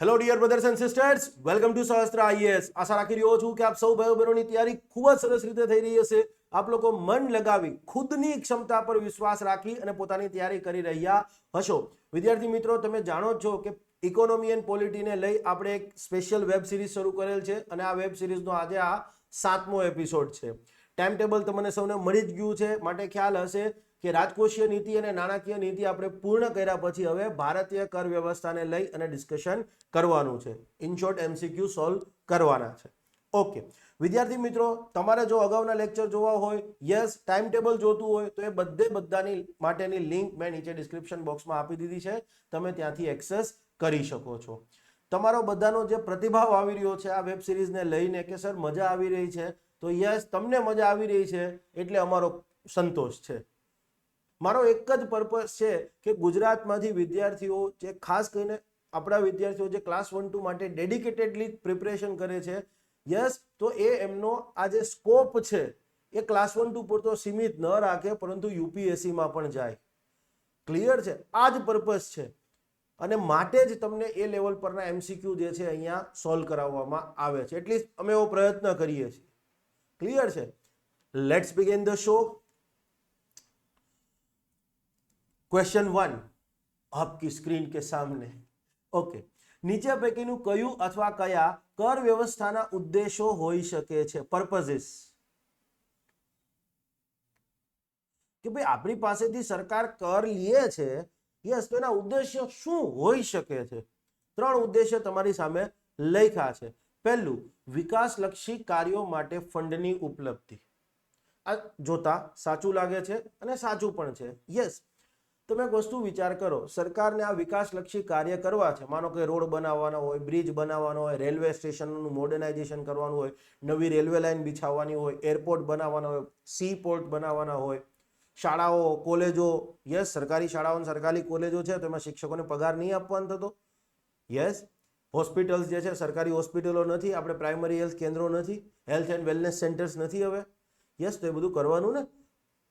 Hello dear brothers and sisters, welcome to Sahastra IAS. આશા રાખી રહ્યો છું કે આપ સૌ ભાઈઓ બહેનોની તૈયારી ખૂબ જ સરસ રીતે થઈ રહી હશે. આપ લોકો મન લગાવી ખુદની ક્ષમતા પર વિશ્વાસ રાખી અને પોતાની તૈયારી કરી રહ્યા હશો. વિદ્યાર્થી મિત્રો, તમે જાણો છો કે ઇકોનોમી એન્ડ પોલિટીને લઈ આપણે એક સ્પેશિયલ વેબ સિરીઝ શરૂ કરેલ છે અને આ વેબ સિરીઝનો આજે આ 7મો એપિસોડ છે. ટાઈમ ટેબલ તમને સૌને મળી જ ગયું છે, માટે ખ્યાલ હશે કે રાજકોષીય નીતિ અને નાણાકીય નીતિ આપણે પૂર્ણ કર્યા પછી હવે ભારતીય કર વ્યવસ્થાને લઈ અને ડિસ્કશન કરવાનું છે. ઇન શોર્ટ MCQ સોલ્વ કરવાના છે. ઓકે વિદ્યાર્થી મિત્રો, તમારે જો અગાઉના લેક્ચર જોવા હોય, યસ ટાઈમ ટેબલ જોતું હોય તો એ બધાની માટેની લિંક મેં નીચે ડિસ્ક્રિપ્શન બોક્સમાં આપી દીધી છે. તમે ત્યાંથી એક્સેસ કરી શકો છો. તમારો બધાનો જે પ્રતિભાવ આવી રહ્યો છે આ વેબ સિરીઝને લઈને કે સર મજા આવી રહી છે, તો યસ તમને મજા આવી રહી છે એટલે અમારો સંતોષ છે. મારો એક જ પર્પસ છે કે ગુજરાતમાંથી વિદ્યાર્થીઓ જે ખાસ કરીને આપણા વિદ્યાર્થીઓ જે ક્લાસ 1-2 માટે ડેડિકેટેડલી પ્રિપરેશન કરે છે, યસ તો એ એમનો આ જે સ્કોપ છે એ ક્લાસ 1-2 પૂરતો સીમિત ન રાખે, પરંતુ યુપીએસસીમાં પણ જાય. ક્લિયર છે? આ જ પર્પસ છે અને માટે જ તમને એ લેવલ પરના MCQ જે છે અહીંયા સોલ્વ કરાવવામાં આવે છે. એટલીસ્ટ અમે એવો પ્રયત્ન કરીએ છીએ. ક્લિયર છે? Let's begin the show. Question 1 आपकी स्क्रीन के सामने. ओके, નીચે પૈકીનું કયું અથવા કયા કર વ્યવસ્થાના ઉદ્દેશો હોઈ શકે છે? પર્પઝિસ. કે ભાઈ આપણી પાસેથી સરકાર કર લે છે, યસ, તો એના ઉદ્દેશ્ય શું હોઈ શકે છે? 3 ઉદ્દેશ્ય તમારી સામે લખ્યા છે. પહેલું, વિકાસલક્ષી કાર્યો માટે ફંડની ઉપલબ્ધિ. આ જોતા સાચું લાગે છે અને સાચું પણ છે. યસ, તમે એક વસ્તુ વિચાર કરો, સરકારને આ વિકાસલક્ષી કાર્ય કરવા છે, માનો કે રોડ બનાવવાના હોય, બ્રિજ બનાવવાનો હોય, રેલવે સ્ટેશનનું મોડર્નાઇઝેશન કરવાનું હોય, નવી રેલવે લાઇન બિછાવવાની હોય, એરપોર્ટ બનાવવાના હોય, સી પોર્ટ બનાવવાના હોય, શાળાઓ, કોલેજો, યસ સરકારી શાળાઓ અને સરકારી કોલેજો છે તો એમાં શિક્ષકોને પગાર નહીં આપવાનો થતો. યસ, હોસ્પિટલ્સ જે છે, સરકારી હોસ્પિટલો નથી, આપણે પ્રાઇમરી હેલ્થ કેન્દ્રો નથી, હેલ્થ એન્ડ વેલનેસ સેન્ટર્સ નથી હવે. યસ, તો એ બધું કરવાનું ને.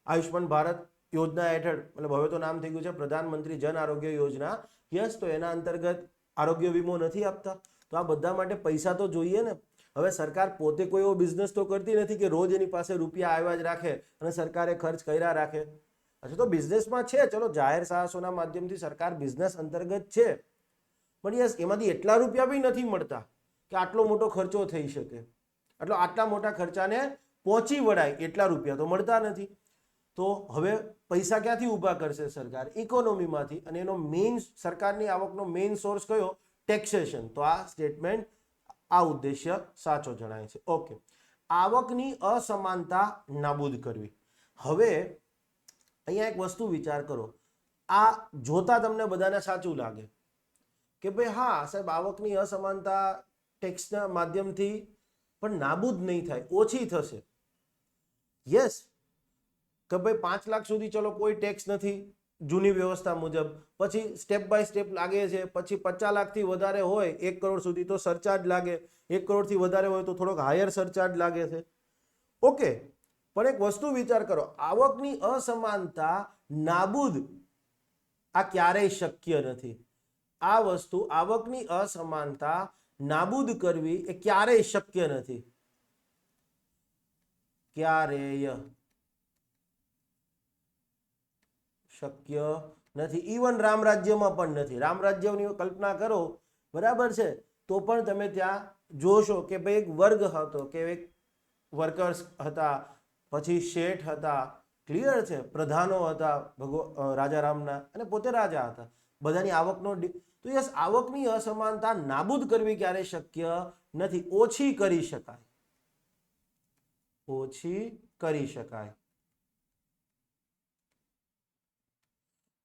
આયુષ્માન ભારત યોજના હેઠળ, મતલબ હવે તો નામ થઈ ગયું છે પ્રધાનમંત્રી જન આરોગ્ય યોજના. યસ, તો એના અંતર્ગત આરોગ્ય વીમો નથી આપતા, તો આ બધા માટે પૈસા તો જોઈએ ને. હવે સરકાર પોતે કોઈ એવો બિઝનેસ તો કરતી નથી કે રોજ એની પાસે રૂપિયા આવ્યા જ રાખે અને સરકારે ખર્ચ કર્યા રાખે. હજુ તો બિઝનેસમાં છે, ચલો જાહેર સાહસોના માધ્યમથી સરકાર બિઝનેસ અંતર્ગત છે, પણ યસ એમાંથી એટલા રૂપિયા બી નથી મળતા કે આટલો મોટો ખર્ચો થઈ શકે. એટલે આટલા મોટા ખર્ચાને પહોંચી વળાય એટલા રૂપિયા તો મળતા નથી. તો હવે પૈસા ક્યાંથી ઊભા કરશે સરકાર? ઇકોનોમીમાંથી. અને એનો મેઇન સરકારની આવકનો મેઇન સોર્સ કયો? ટેક્સેશન. તો આ સ્ટેટમેન્ટ, આ ઉદ્દેશ્ય સાચો જણાય છે. ઓકે, આવકની અસમાનતા નાબૂદ કરવી. હવે અહીંયા એક વસ્તુ વિચાર કરો, આ જોતા તમને બધાને સાચું લાગે કે ભાઈ હા સાહેબ આવકની અસમાનતા ટેક્સના માધ્યમથી પણ નાબૂદ નહીં થાય, ઓછી થશે. યસ, કે ભાઈ 5 લાખ સુધી ચલો કોઈ ટેક્સ નથી જૂની વ્યવસ્થા મુજબ, પછી સ્ટેપ બાય સ્ટેપ લાગે છે, પછી 50 લાખથી વધારે હોય 1 કરોડ સુધી તો સરચાર્જ લાગે, 1 કરોડથી વધારે હોય તો થોડોક હાયર સરચાર્જ લાગે છે. ઓકે, પણ એક વસ્તુ વિચાર કરો, આવકની અસમાનતા નાબૂદ આ ક્યારેય શક્ય નથી. આ વસ્તુ આવકની અસમાનતા નાબૂદ કરવી એ ક્યારેય શક્ય નથી. ક્યારેય શક્ય નથી. ઇવન રામ રાજ્યમાં પણ નથી. રામ રાજ્યની કલ્પના કરો, બરાબર છે, તો પણ તમે ત્યાં જોશો કે ભાઈ એક વર્ગ હતો, કે એક વર્કર્સ હતા, પછી શેઠ હતા, ક્લિયર છે, પ્રધાનો હતા રાજા રામના, અને પોતે રાજા હતા. બધાની આવકનો તો યસ, આવકની અસમાનતા નાબૂદ કરવી ક્યારે શક્ય નથી. ઓછી કરી શકાય, ઓછી કરી શકાય.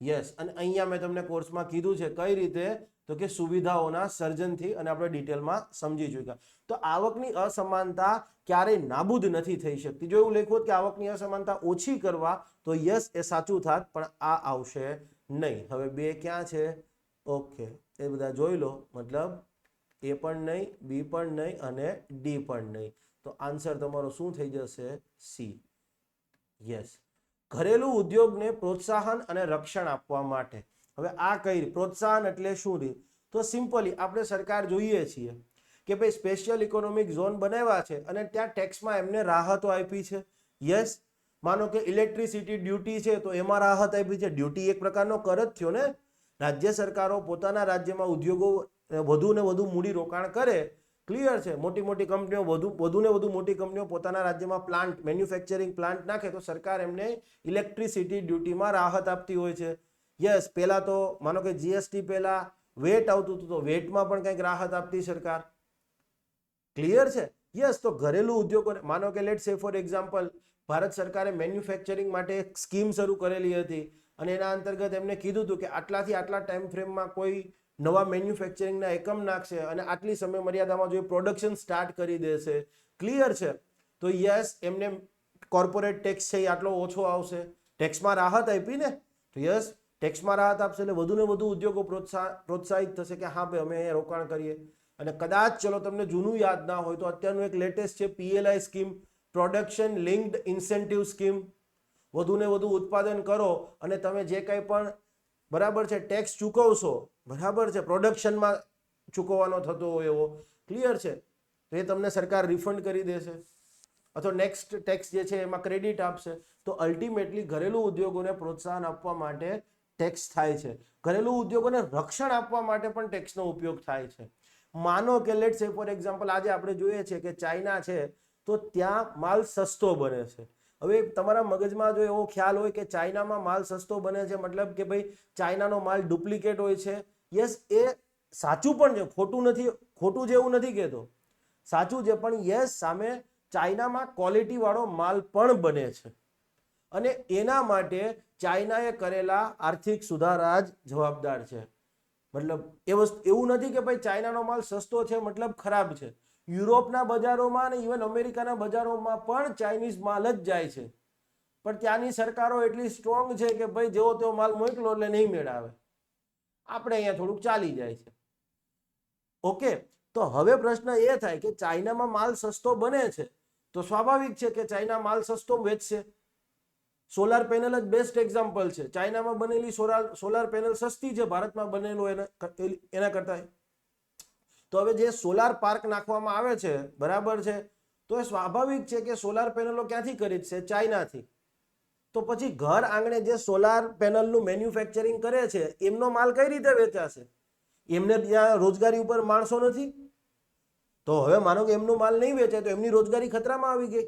યસ, અને અહીંયા મેં તમને કોર્સમાં કીધું છે કઈ રીતે, તો કે સુવિધાઓના સર્જનથી, અને આપણે ડિટેલમાં સમજી ચૂક્યા. તો આવકની અસમાનતા ક્યારેય નાબૂદ નથી થઈ શકતી. જો એવું લખ્યું હોત કે આવકની અસમાનતા ઓછી કરવા, તો યસ એ સાચું થાત, પણ આ આવશે નહીં. હવે 2 ક્યાં છે? ઓકે, એ બધા જોઈ લો. મતલબ એ પણ નહીં, બી પણ નહીં અને ડી પણ નહીં. તો આન્સર તમારો શું થઈ જશે? સી. યસ, ઘરેલુ ઉદ્યોગને પ્રોત્સાહન અને રક્ષણ આપવા માટે. હવે આ કઈ પ્રોત્સાહન એટલે શું? તો સિમ્પલી આપણે સરકાર જોઈએ છીએ કે ભાઈ સ્પેશિયલ ઇકોનોમિક ઝોન બનાવ્યા છે અને ત્યાં ટેક્સમાં એમને રાહતો આપી છે. યસ, માનો કે ઇલેક્ટ્રિસિટી ડ્યુટી છે તો એમાં રાહત આપી છે. ડ્યુટી એક પ્રકારનો કર જ થયો ને. રાજ્ય સરકારો પોતાના રાજ્યમાં ઉદ્યોગો વધુ ને વધુ મૂડી રોકાણ કરે, ક્લિયર છે, મોટી મોટી કંપનીઓ વધુ ને વધુ મોટી કંપનીઓ પોતાના રાજ્યમાં પ્લાન્ટ મેન્યુફેક્ચરિંગ પ્લાન્ટ નાખે તો સરકાર એમને ઇલેક્ટ્રિસિટી ડ્યુટીમાં રાહત આપતી હોય છે. યસ, પહેલા તો માનો કે જીએસટી પહેલા વેટ આવતું હતું તો વેટમાં પણ કંઈક રાહત આપતી સરકાર, ક્લિયર છે. યસ, તો ઘરેલું ઉદ્યોગોને માનો કે લેટ સે ફોર એક્ઝામ્પલ ભારત સરકારે મેન્યુફેક્ચરિંગ માટે એક સ્કીમ શરૂ કરેલી હતી અને એના અંતર્ગત એમને કીધું હતું કે આટલાથી આટલા ટાઈમ ફ્રેમમાં કોઈ નવા મેન્યુફેક્ચરિંગના એકમ નાખશે અને આટલી સમય મર્યાદામાં જો પ્રોડક્શન સ્ટાર્ટ કરી દેશે, ક્લિયર છે, તો યસ એમને કોર્પોરેટ ટેક્સ છે એ આટલો ઓછો આવશે. ટેક્સમાં રાહત આપી ને, તો યસ ટેક્સમાં રાહત આપશે એટલે વધુ ને વધુ ઉદ્યોગો પ્રોત્સાહિત થશે કે હા ભાઈ અમે અહીંયા રોકાણ કરીએ. અને કદાચ ચલો તમને જૂનું યાદ ના હોય તો અત્યારનું એક લેટેસ્ટ છે PLI scheme, production linked incentive scheme. વધુ ને વધુ ઉત્પાદન કરો અને તમે જે કંઈ પણ બરાબર છે ટેક્સ ચૂકવશો, બરાબર છે, પ્રોડક્શનમાં ચૂકવવાનો થતો હોય એવો, ક્લિયર છે, તો એ તમને સરકાર રિફંડ કરી દેશે અથવા નેક્સ્ટ ટેક્સ જે છે એમાં ક્રેડિટ આપશે. તો અલ્ટિમેટલી ઘરેલું ઉદ્યોગોને પ્રોત્સાહન આપવા માટે ટેક્સ થાય છે. ઘરેલું ઉદ્યોગોને રક્ષણ આપવા માટે પણ ટેક્સનો ઉપયોગ થાય છે. માનો કે લેટ સે ફોર એક્ઝામ્પલ આજે આપણે જોઈએ છે કે ચાઇના છે તો ત્યાં માલ સસ્તો બને છે. હવે તમારા મગજમાં જો એવો ખ્યાલ હોય કે ચાઇનામાં માલ સસ્તો બને છે મતલબ કે ભાઈ ચાઇનાનો માલ ડુપ્લિકેટ હોય છે, યસ એ સાચું પણ છે, ખોટું નથી, ખોટું જેવું નથી કહેતો, સાચું છે, પણ યસ સામે ચાઇનામાં ક્વોલિટી વાળો માલ પણ બને છે અને એના માટે ચાઇનાએ કરેલા આર્થિક સુધારા જ જવાબદાર છે. મતલબ એ વસ્તુ એવું નથી કે ભાઈ ચાઇનાનો માલ સસ્તો છે મતલબ ખરાબ છે. યુરોપના બજારોમાં અને ઇવન અમેરિકાના બજારોમાં પણ ચાઇનીઝ માલ જ જાય છે, પણ ત્યાંની સરકારો એટલી સ્ટ્રોંગ છે કે ભાઈ જેવો તેવો માલ મોકલો એટલે નહીં મેળાવે. આપણે અહીંયા થોડુંક ચાલી જાય છે. ઓકે, તો હવે પ્રશ્ન એ થાય કે ચાઇનામાં માલ સસ્તો બને છે તો સ્વાભાવિક છે કે ચાઇના માલ સસ્તો વેચશે. સોલાર પેનલ જ બેસ્ટ એક્ઝામ્પલ છે. ચાઇનામાં બનેલી સોલાર પેનલ સસ્તી છે ભારતમાં બનેલું એના કરતા. તો હવે જે સોલાર પાર્ક નાખવામાં આવે છે, બરાબર છે, તો એ સ્વાભાવિક છે કે સોલાર પેનલો ક્યાંથી ખરીદશે? ચાઇનાથી. તો પછી ઘર આંગણે જે સોલાર પેનલનું મેન્યુફેક્ચરિંગ કરે છે એમનો માલ કઈ રીતે વેચાશે? એમને ત્યાં રોજગારી ઉપર માણસો નથી. તો હવે માનો કે એમનો માલ નહીં વેચાય તો એમની રોજગારી ખતરામાં આવી ગઈ.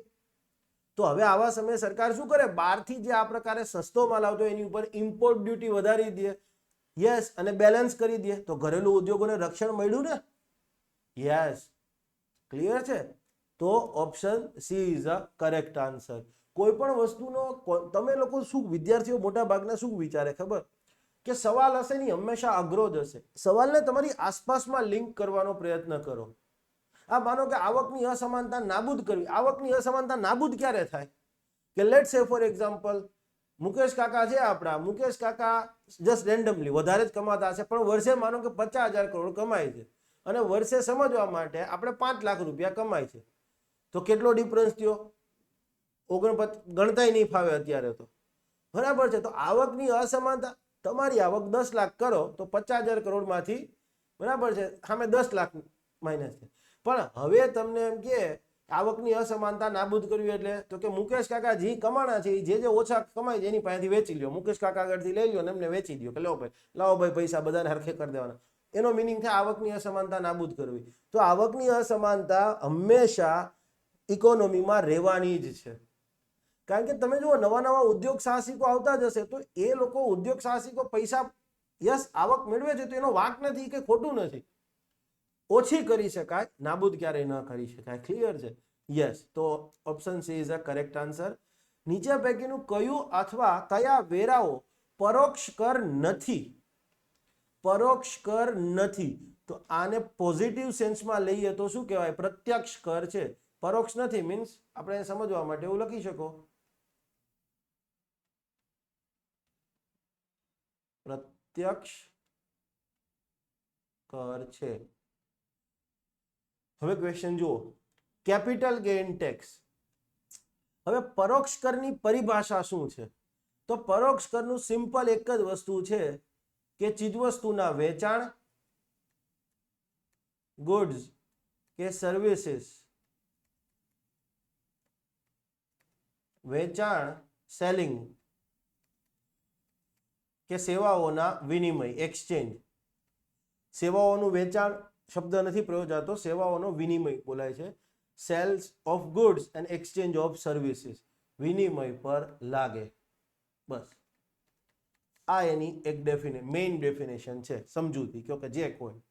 તો હવે આવા સમયે સરકાર શું કરે? બહારથી જે આ પ્રકારે સસ્તો માલ આવતો એની ઉપર ઇમ્પોર્ટ ડ્યુટી વધારી દે, યસ, અને બેલેન્સ કરી દે. તો ઘરેલું ઉદ્યોગોને રક્ષણ મળ્યું ને? યસ, ક્લિયર છે. તો option she is a correct answer. કોઈ પણ વસ્તુનો તમે લોકો શું વિદ્યાર્થીઓ મોટા ભાગના શું વિચારે ખબર? કે સવાલ હશે ને હંમેશા અઘરો જ હશે. સવાલને તમારી આસપાસમાં લિંક કરવાનો પ્રયત્ન કરો. આ માનો કે આવકની અસમાનતા નાબૂદ કરવી. આવકની અસમાનતા નાબૂદ ક્યારે થાય? કે લેટ સે ફોર એક્ઝામ્પલ મુકેશ કાકા છે આપણા, મુકેશ કાકા જસ્ટ રેન્ડમલી વધારે જ કમાતા હશે પણ વર્ષે માનો કે 50,000 કરોડ કમાય છે અને વર્ષે સમજવા માટે આપણે 5 લાખ રૂપિયા કમાય છે. તો કેટલો ડિફરન્સ થયો? 49 ગણતાય નહીં ફાવે અત્યારે તો, બરાબર છે. તો આવકની અસમાનતા, તમારી આવક 10 લાખ કરો તો 50,000 કરોડમાંથી બરાબર છે સામે 10 લાખ માઇનસ છે. પણ હવે તમને એમ કે આવકની અસમાનતા નાબૂદ કરવી એટલે તો કે મુકેશ કાકા જે કમાણા છે જે ઓછા કમાય છે એની પાસેથી વેચી લ્યો, મુકેશ કાકા આગળથી લઈ લ્યો ને એમને વેચી દો કે લાવો ભાઈ પૈસા બધાને હરખે કરી દેવાના. એનો મિનિંગ થાય આવકની અસમાનતા નાબૂદ કરવી. તો આવકની અસમાનતા હંમેશા ઇકોનોમીમાં રહેવાની જ છે. કારણ કે તમે જુઓ નવા નવા ઉદ્યોગ સાહસિકો આવતા જ હશે તો એ લોકો ઉદ્યોગ સાહસિકો પૈસા યસ આવક મેળવે છે તો એનો વાંક નથી કે ખોટું નથી. ઓછી કરી શકાય, નાબૂદ ક્યારેય ન કરી શકાય. ક્લિયર છે? યસ, તો option she is a correct answer. નીચે પૈકીનું કયું અથવા કયા વેરાઓ પરોક્ષ કર નથી? પરોક્ષ કર નથી. તો આને પોઝિટિવ સેન્સમાં લઈએ તો શું કહેવાય? પ્રત્યક્ષ કર છે. પરોક્ષ નથી મીન્સ આપણે સમજવા માટે એવું લખી શકો પ્રત્યક્ષ કર છે. હવે ક્વેશ્ચન જુઓ, કેપિટલ ગેઇન ટેક્સ. હવે પરોક્ષ કરની પરિભાષા શું છે? તો પરોક્ષ કરનું સિમ્પલ એક જ વસ્તુ છે કે ચીજવસ્તુના વેચાણ ગુડ્સ કે સર્વિસીસ વેચાણ સેલિંગ કે સેવાઓના વિનિમય એક્સચેન્જ, સેવાઓનું વેચાણ શબ્દ નથી પ્રયોજાતો, સેવાઓનો વિનિમય બોલાય છે. Sales of goods and exchange of services, વિનિમય પર લાગે. બસ આ એની એક મેઇન ડેફિનેશન છે, સમજૂતી કયો કે જે કોઈ.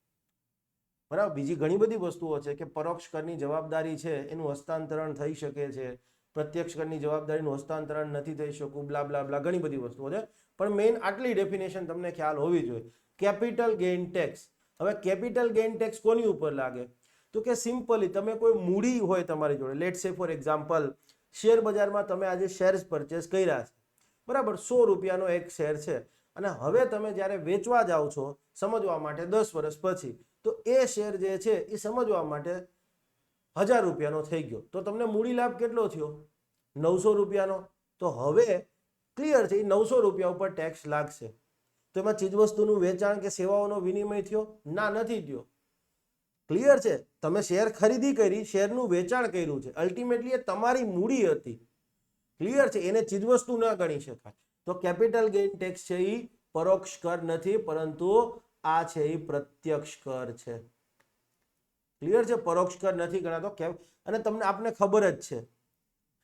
બરાબર. બીજી ઘણી બધી વસ્તુઓ છે કે પરોક્ષ કરની જવાબદારી છે એનું હસ્તાંતરણ થઈ શકે છે, પ્રત્યક્ષ કરની જવાબદારીનું હસ્તાંતરણ નથી થઈ શકતું, બ્લા બ્લા બ્લા, ઘણી બધી વસ્તુઓ છે. પણ મેઇન આટલી ડેફિનેશન તમને ખ્યાલ હોવી જોઈએ. Capital gain tax. હવે કેપિટલ ગેઇન ટેક્સ કોની ઉપર લાગે? તો કે સિમ્પલી તમે કોઈ મૂડી હોય તમારી જોડે, લેટ સે ફોર એક્ઝામ્પલ શેર બજારમાં તમે આજે શેર્સ પરચેસ કર્યા છે, બરાબર, 100 રૂપિયાનો એક શેર છે, અને હવે તમે જ્યારે વેચવા જાઓ છો સમજવા માટે 10 વર્ષ પછી, તો એ શેર જે છે એ સમજવા માટે 1000 રૂપિયાનો થઈ ગયો, તો તમને મૂડી લાભ કેટલો થયો? 900 રૂપિયાનો. તો હવે ક્લિયર છે, એ 900 રૂપિયા ઉપર ટેક્સ લાગશે. તો એમાં ચીજવસ્તુનું વેચાણ કે સેવાઓનો વિનિમય થયો? ના, નથી થયો. ક્લિયર છે. તમે શેર ખરીદી કરી, શેરનું વેચાણ કર્યું છે, અલ્ટિમેટલી એ તમારી મૂડી હતી. ક્લિયર છે. એને ચીજવસ્તુ ન ગણી શકાય. તો કેપિટલ ગેઇન ટેક્સ છે એ પરોક્ષ કર નથી, પરંતુ આ છે એ પ્રત્યક્ષ કર છે. ક્લિયર છે. પરોક્ષ કર નથી ગણાતો. અને તમને આપને ખબર જ છે,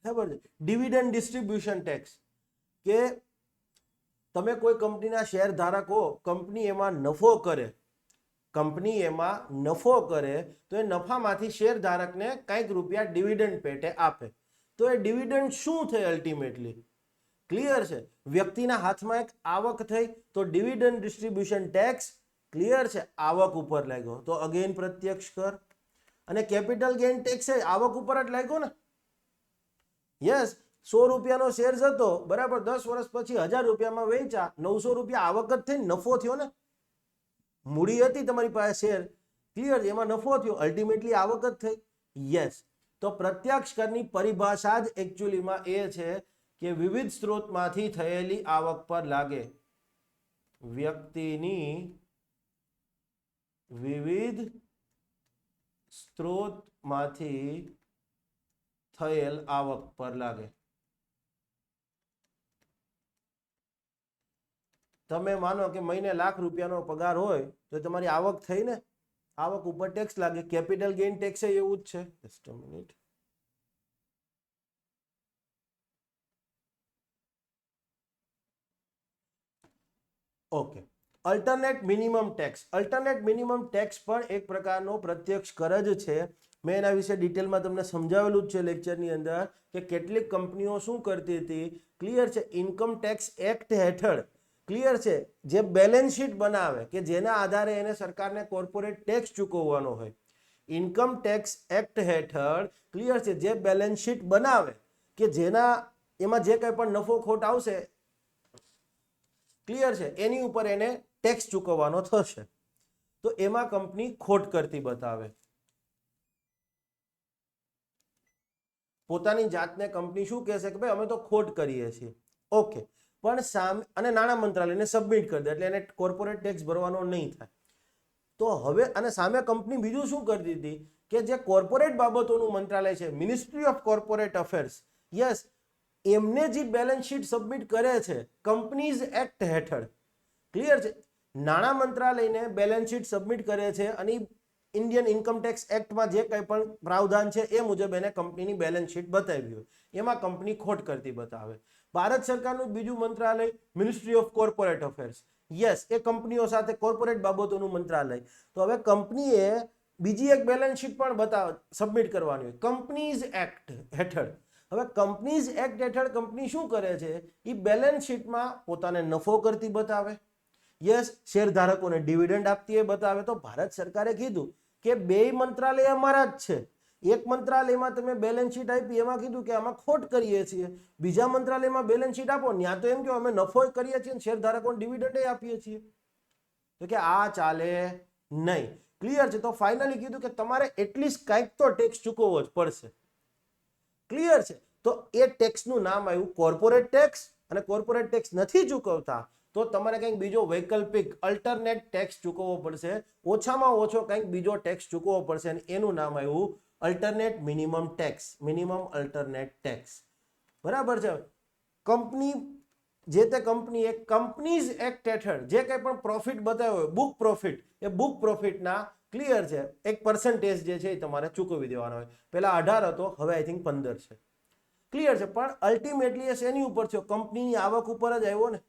બરાબર છે, ડિવિડન્ડ ડિસ્ટ્રીબ્યુશન ટેક્સ, કે તમે કોઈ કંપનીના શેર ધારકો, કંપની એમાં નફો કરે, તો એ નફામાંથી શેર ધારકને કંઈક રૂપિયા ડિવિડન્ડ પેટે આપે. તો એ ડિવિડન્ડ શું થાય અલ્ટિમેટલી? ક્લિયર છે. વ્યક્તિના હાથમાં એક આવક થઈ, તો ડિવિડન્ડ ડિસ્ટ્રીબ્યુશન ટેક્સ ક્લિયર છે, આવક ઉપર લાગ્યો, તો અગેન પ્રત્યક્ષ કર. અને કેપિટલ ગેઇન ટેક્સ છે આવક ઉપર જ લાગ્યો ને. યસ, 100 રૂપિયાનો શેર હતો, બરાબર, 10 વર્ષ પછી 1000 રૂપિયામાં વેચ્યા, 900 રૂપિયા આવક જ થઈ, નફો થયો ને. મૂડી હતી તમારી પાસે શેર, ક્લિયર, એમાં નફો થયો, અલ્ટિમેટલી આવક જ થઈ. યસ. તો પ્રત્યક્ષ કરની પરિભાષા જ એકચ્યુઅલીમાં એ છે કે વિવિધ સ્ત્રોતમાંથી થયેલી આવક પર લાગે. વ્યક્તિની વિવિધ સ્ત્રોતમાંથી થયેલ આવક પર લાગે. તમે માનો કે મહિને 1,00,000 રૂપિયાનો પગાર હોય, તો તમારી આવક થઈ ને, આવક ઉપર ટેક્સ લાગે. કેપિટલ ગેઇન ટેક્સ એવું જ છે. Just a minute. Okay. Alternate minimum tax. Alternate minimum tax પણ એક પ્રકારનો પ્રત્યક્ષ કર જ છે. મેં એના વિશે ડિટેલમાં તમને સમજાવેલું જ છે લેક્ચરની અંદર, કે કેટલીક કંપનીઓ શું કરતી હતી. ક્લિયર છે. ઇન્કમ ટેક્સ એક્ટ હેઠળ, ક્લિયર છે, જે બેલેન્સ શીટ બનાવે, કે જેના આધારે એને સરકારને કોર્પોરેટ ટેક્સ ચૂકવવાનો હોય. ઇન્કમ ટેક્સ એક્ટ હેઠળ, ક્લિયર છે, જે બેલેન્સ શીટ બનાવે, કે જેના એમાં જે કંઈ પણ નફો ખોટ આવશે, ક્લિયર છે, એની ઉપર એને ટેક્સ ચૂકવવાનો થશે. તો એમાં કંપની ખોટ કરતી બતાવે. પોતાની જાતને કંપની શું કહેશે કે ભાઈ અમે તો ખોટ કરીએ છીએ. ઓકે. પણ સામે અને નાણાં મંત્રાલયને સબમિટ કરી દે, એટલે એને કોર્પોરેટ ટેક્સ ભરવાનો નહીં થાય. તો હવે અને સામે કંપની બીજું શું કરતી હતી, કે જે કોર્પોરેટ બાબતોનું મંત્રાલય છે, ministry of corporate affairs, yes, એમને જે બેલેન્સ શીટ સબમિટ કરે છે કંપનીઝ એક્ટ હેઠળ, ક્લિયર છે, નાણાં મંત્રાલયને બેલેન્સ શીટ સબમિટ કરે છે, અને ઇન્ડિયન ઇન્કમ ટેક્સ એક્ટમાં જે કંઈ પણ પ્રાવધાન છે એ મુજબ એને કંપનીની બેલેન્સ શીટ બતાવી હોય, એમાં કંપની ખોટ કરતી બતાવે. ભારત સરકારનું બીજું મંત્રાલય ministry of corporate affairs, yes, એ કંપનીઓ સાથે કોર્પોરેટ બાબતોનું મંત્રાલય. તો હવે કંપનીએ બીજી એક બેલેન્સ શીટ પણ સબમિટ કરવાની હોય કંપનીઝ એક્ટ હેઠળ. હવે કંપનીઝ એક્ટ હેઠળ કંપની શું કરે છે, એ બેલેન્સ શીટમાં પોતાને નફો કરતી બતાવે, યસ, શેરધારકોને ડિવિડન્ડ આપતી એ બતાવે. તો ભારત સરકારે કીધું કે બે મંત્રાલય અમારા જ છે. એક મંત્રાલયમાં તમે બેલેન્સ શીટ આપી, એમાં કીધું કે આમાં ખોટ કરીએ છીએ. બીજા મંત્રાલયમાં બેલેન્સ શીટ આપો, ત્યાં તો એમ કે અમે નફો કરીએ છીએ, શેરધારકોને ડિવિડન્ડ આપીએ છીએ. તો કે આ ચાલે નહીં. ક્લિયર છે. તો ફાઇનલી કીધું કે તમારે એટલીસ્ટ કંઈક તો ટેક્સ ચૂકવવો જ પડશે. ક્લિયર છે. તો એ ટેક્સનું નામ આવ્યું કોર્પોરેટ ટેક્સ. અને કોર્પોરેટ ટેક્સ નથી ચૂકવતા તો તમારે કંઈક બીજો વૈકલ્પિક અલ્ટરનેટ ટેક્સ ચૂકવવો પડશે, ઓછામાં ઓછો કંઈક બીજો ટેક્સ ચૂકવવો પડશે, અને એનું નામ આવ્યું alternate minimum tax, minimum alternate tax. બરાબર છે. કંપની જે તે કંપનીએ કંપનીઝ એક્ટ હેઠળ જે કંઈ પણ પ્રોફિટ બતાવ્યો હોય, બુક પ્રોફિટ, એ બુક પ્રોફિટના ક્લિયર છે એક પર્સન્ટેજ જે છે એ તમારે ચૂકવી દેવાનો હોય. પહેલા 18 હતો, હવે આઈ થિંક 15 છે. ક્લિયર છે. પણ અલ્ટિમેટલી એ શેની ઉપર થયો? કંપનીની આવક ઉપર જ આવ્યો ને.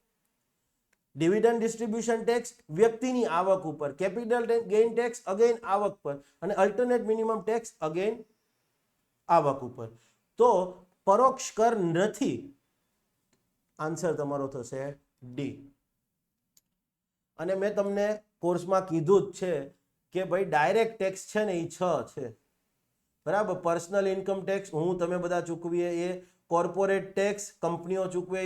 ડિવિડન્ડ ડિસ્ટ્રીબ્યુશન ટેક્સ વ્યક્તિની આવક ઉપર, કેપિટલ ગેઇન ટેક્સ અગેન આવક પર, અને અલ્ટરનેટ મિનિમમ ટેક્સ અગેન આવક ઉપર. તો પરોક્ષ કર નથી. આન્સર તમારો થશે ડી. અને મેં તમને કોર્સમાં કીધું જ છે કે ભાઈ ડાયરેક્ટ ટેક્સ છે ને એ 6 છે. બરાબર. પર્સનલ ઇન્કમ ટેક્સ હું તમે બધા ચૂકવીએ એ, કોર્પોરેટ ટેક્સ કંપનીઓ ચૂકવે,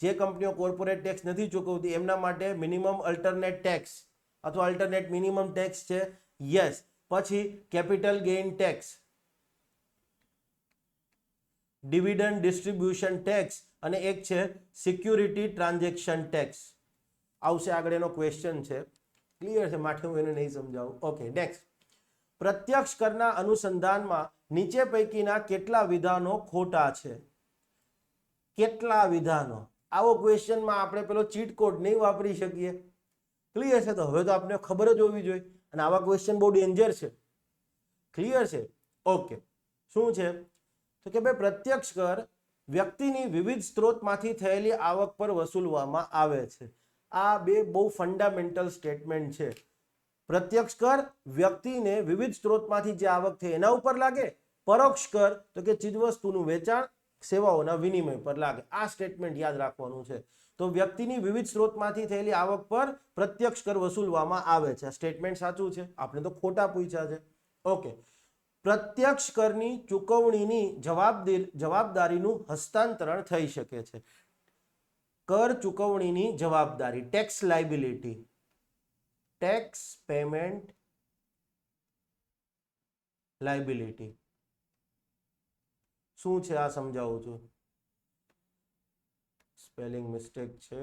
જે કંપનીઓ કોર્પોરેટ ટેક્સ નથી ચૂકવતી એમના માટે મિનિમમ અલ્ટરનેટ ટેક્સ અથવા અલ્ટરનેટ મિનિમમ ટેક્સ છે. યસ. પછી capital gain tax, dividend distribution tax, અને એક છે સિક્યુરિટી ટ્રાન્ઝેક્શન ટેક્સ. આવશે આગળ, એનો ક્વેશ્ચન છે. ક્લિયર છે? માટે હું એને નહીં સમજાવું. Okay, next. પ્રત્યક્ષ કરના અનુસંધાનમાં નીચે પૈકીના કેટલા વિધાનો ખોટા છે? કેટલા વિધાનો? આવો ક્વેશ્ચનમાં આપણે પેલો ચીટ કોડ નહીં વાપરી શકીએ. ક્લિયર છે? તો હવે તો આપણે ખબર જ હોવી જોઈએ, અને આવા ક્વેશ્ચન બહુ ડેન્જર છે. ક્લિયર છે? ઓકે. શું છે? તો કે ભાઈ પ્રત્યક્ષ કર વ્યક્તિની વિવિધ સ્ત્રોતમાંથી થયેલી આવક પર વસૂલવામાં આવે છે. આ બે બહુ ફંડામેન્ટલ સ્ટેટમેન્ટ છે. પ્રત્યક્ષ કર વ્યક્તિને વિવિધ સ્ત્રોતમાંથી જે આવક થઈ એના ઉપર લાગે. પરોક્ષ કર તો કે ચીજવસ્તુનું વેચાણ, સેવાઓના વિનિમય પર લાગે. આ સ્ટેટમેન્ટ યાદ રાખવાનું છે. તો વ્યક્તિની વિવિધ સ્ત્રોતમાંથી થયેલી આવક પર પ્રત્યક્ષ કર વસૂલવામાં આવે છે. આ સ્ટેટમેન્ટ સાચું છે. આપણે તો ખોટા પૂછ્યા છે. ઓકે. પ્રત્યક્ષ કરની ચૂકવણીની જવાબદારીનું હસ્તાંતરણ થઈ શકે છે. કર ચૂકવણીની જવાબદારી, tax liability, tax payment liability. શું છે આ સમજાવું છું. સ્પેલિંગ મિસ્ટેક છે.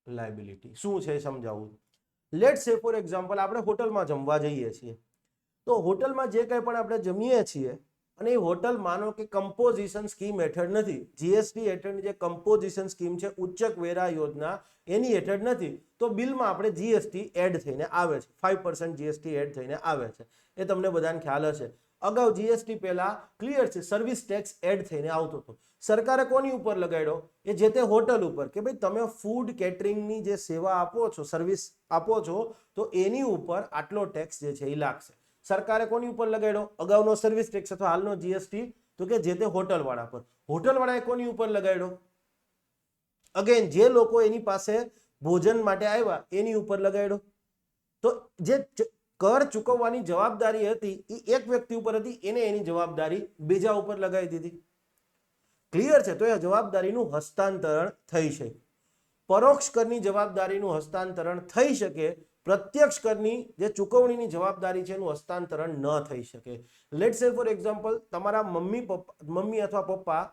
લાયબિલિટી શું છે સમજાવું. લેટ સે ફોર એક્ઝામ્પલ આપણે હોટલમાં જમવા જઈએ છીએ. તો હોટલમાં જે કંઈ પણ આપણે જમીએ છીએ અને એ હોટલ માનો કે કમ્પોઝિશન સ્કીમ હેઠળ નથી, જીએસટી હેઠળની જે કમ્પોઝિશન સ્કીમ છે, ઉચ્ચક વેરા યોજના, એની હેઠળ નથી, તો બિલમાં આપણે જીએસટી એડ થઈને આવે છે. 5% જીએસટી એડ થઈને આવે છે. એ તમને બધાને ખ્યાલ હશે. અગાઉ જીએસટી પહેલા ક્લિયર છે સર્વિસ ટેક્સ એડ થઈને આવતો હતો. સરકારે કોની ઉપર લગાડ્યો? એ જે તે હોટલ ઉપર, કે ભાઈ તમે ફૂડ કેટરિંગની જે સેવા આપો છો, સર્વિસ આપો છો, તો એની ઉપર આટલો ટેક્સ જે છે એ લાગશે. સરકારે કોની ઉપર લગાડ્યો? અગાઉનો સર્વિસ ટેક્સ અથવા હાલનો જીએસટી, તો કે જે તે હોટલવાળા પર. હોટલવાળાએ કોની ઉપર લગાડ્યો? અગેન જે લોકો એની પાસે ભોજન માટે આવ્યા એની ઉપર લગાડ્યો. તો જે કર ચૂકવવાની જવાબદારી હતી એ એક વ્યક્તિ ઉપર હતી, એને એની જવાબદારી બીજા ઉપર લગાવી દીધી. ક્લિયર છે? તો એ જવાબદારીનું હસ્તાંતરણ થઈ શકે. પરોક્ષ કરની જવાબદારીનું હસ્તાંતરણ થઈ શકે. પ્રત્યક્ષ કરની જે ચૂકવણીની જવાબદારી છે એનું હસ્તાંતરણ ન થઈ શકે. લેટ્સ સે ફોર એક્ઝામ્પલ તમારા મમ્મી અથવા પપ્પા,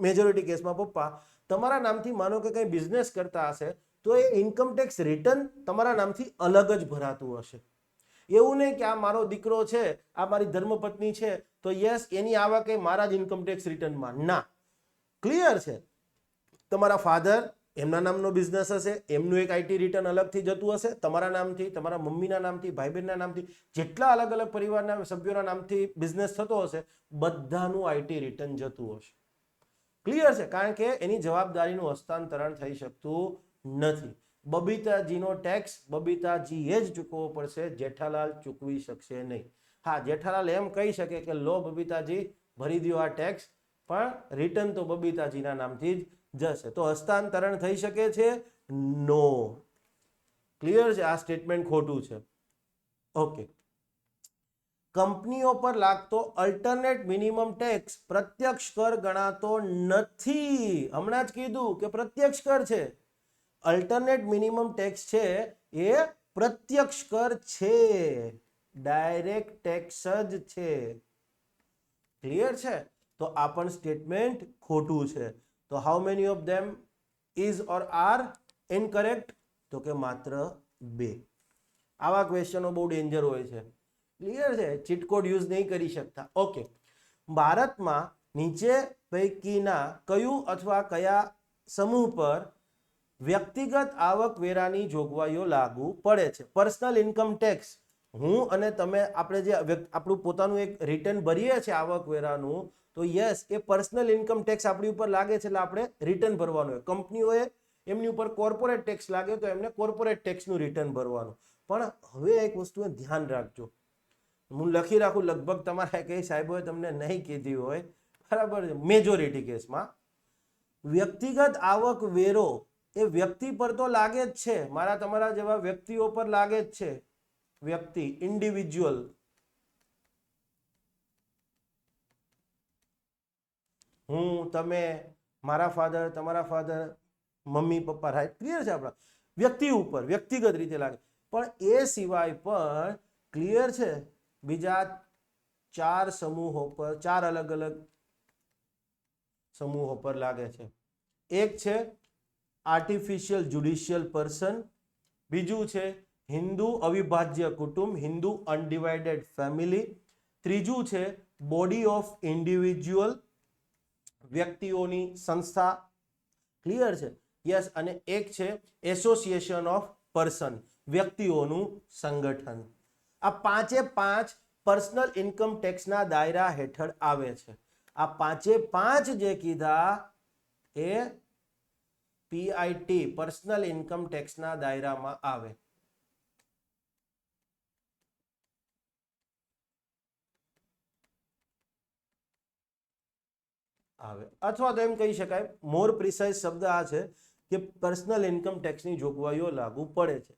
મેજોરિટી કેસમાં પપ્પા, તમારા નામથી માનો કે કંઈ બિઝનેસ કરતા હશે, તો એ ઇન્કમ ટેક્સ રિટર્ન તમારા નામથી અલગ જ ભરાતું હશે. એવું નહીં કે આ મારો દીકરો છે, આ મારી ધર્મપત્ની છે, તો યસ એની આવક એ મારા જ ઇન્કમ ટેક્સ રિટર્નમાં. ના. ક્લિયર છે? તમારા ફાધર, એમના નામનો બિઝનેસ હશે, એમનું એક આઈટી રિટર્ન અલગથી જતું હશે, તમારા નામથી, તમારા મમ્મીના નામથી, ભાઈ બહેનના નામથી, જેટલા અલગ અલગ પરિવારના સભ્યોના નામથી બિઝનેસ થતો હશે, બધાનું આઈટી રિટર્ન જતું હશે. ક્લિયર છે? કારણ કે એની જવાબદારીનું હસ્તાંતરણ થઈ શકતું નથી. બબીતાજીનો ટેક્સ બબીતાજીએ જ ચૂકવવો પડશે, જેઠાલાલ ચૂકવી શકશે નહીં. હા, જેઠાલાલ એમ કહી શકે કે લો બબીતાજી ભરી દો આ ટેક્સ, પણ રિટર્ન તો બબીતાજીના નામથી જ જશે. તો હસ્તાંતરણ થઈ શકે છે? નો. ક્લિયર છે? આ સ્ટેટમેન્ટ ખોટું છે. ઓકે. કંપનીઓ પર લાગતો અલ્ટરનેટ મિનિમમ ટેક્સ પ્રત્યક્ષ કર ગણાતો નથી. હમણાં જ કીધું કે પ્રત્યક્ષ કર છે. અલ્ટરનેટ મિનિમમ ટેક્સ છે એ પ્રત્યક્ષ કર છે, ડાયરેક્ટ ટેક્સ જ છે. ક્લિયર છે? તો આ પણ સ્ટેટમેન્ટ ખોટું છે. તો how many of them is or are incorrect? તો કે માત્ર 2. આવા ક્વેશ્ચનો બહુ ડેન્જર હોય છે. ક્લિયર છે? ચીટ કોડ યુઝ નહીં કરી શકતા. ઓકે. ભારતમાં નીચે પૈકીના કયું અથવા કયા સમૂહ પર વ્યક્તિગત આવકવેરાની જોગવાઈઓ લાગુ પડે છે? Personal income tax. હું અને તમે આપણે જે આપણું પોતાનું એક રિટર્ન ભરીએ છીએ આવકવેરાનું, તો યસ એ પર્સનલ ઇન્કમ ટેક્સ આપણી ઉપર લાગે છે એટલે આપણે રિટર્ન ભરવાનું હોય. કંપનીઓએ એમની ઉપર કોર્પોરેટ ટેક્સ લાગે તો એમને કોર્પોરેટ ટેક્સનું રિટર્ન ભરવાનું. પણ હવે એક વસ્તુને ધ્યાન રાખજો, હું લખી રાખું, લગભગ તમારા કઈ સાહેબોએ તમને નહીં કીધી હોય, બરાબર છે, મેજોરિટી કેસમાં વ્યક્તિગત આવક વેરો એ વ્યક્તિ પર તો લાગે જ છે, મારા તમારા જેવા વ્યક્તિઓ પર લાગે જ છે. વ્યક્તિ, ઇન્ડિવિજ્યુઅલ. હું, તમે, મારા ફાધર, તમારા father, mummy papa, right? Clear છે? આપણા વ્યક્તિ ઉપર વ્યક્તિગત રીતે લાગે. પણ એ સિવાય પણ ક્લિયર છે બીજા 4 સમૂહો પર, 4 અલગ અલગ સમૂહો પર લાગે છે. એક છે આર્ટિફિશિયલ જ્યુડિશિયલ પર્સન, બીજું છે હિન્દુ અવિભાજ્ય કુટુંબ, હિન્દુ અનડિવાઇડેડ ફેમિલી, ત્રીજું છે બોડી ઓફ ઇન્ડિવિજ્યુઅલ, વ્યક્તિઓની સંસ્થા. ક્લિયર છે? યસ. અને એક છે એસોસિએશન ઓફ પર્સન, વ્યક્તિઓનું સંગઠન. આ 5 પર્સનલ ઇન્કમ ટેક્સના દાયરા હેઠળ આવે છે. આ 5 જે કીધા એ પીઆઈટી પર્સનલ ઇન્કમ ટેક્સના દાયરામાં આવે. અથવા તો એમ કહી શકાય, મોર પ્રિસાઇઝ શબ્દ આ છે કે પર્સનલ ઇન્કમ ટેક્સની જોગવાઈઓ લાગુ પડે છે.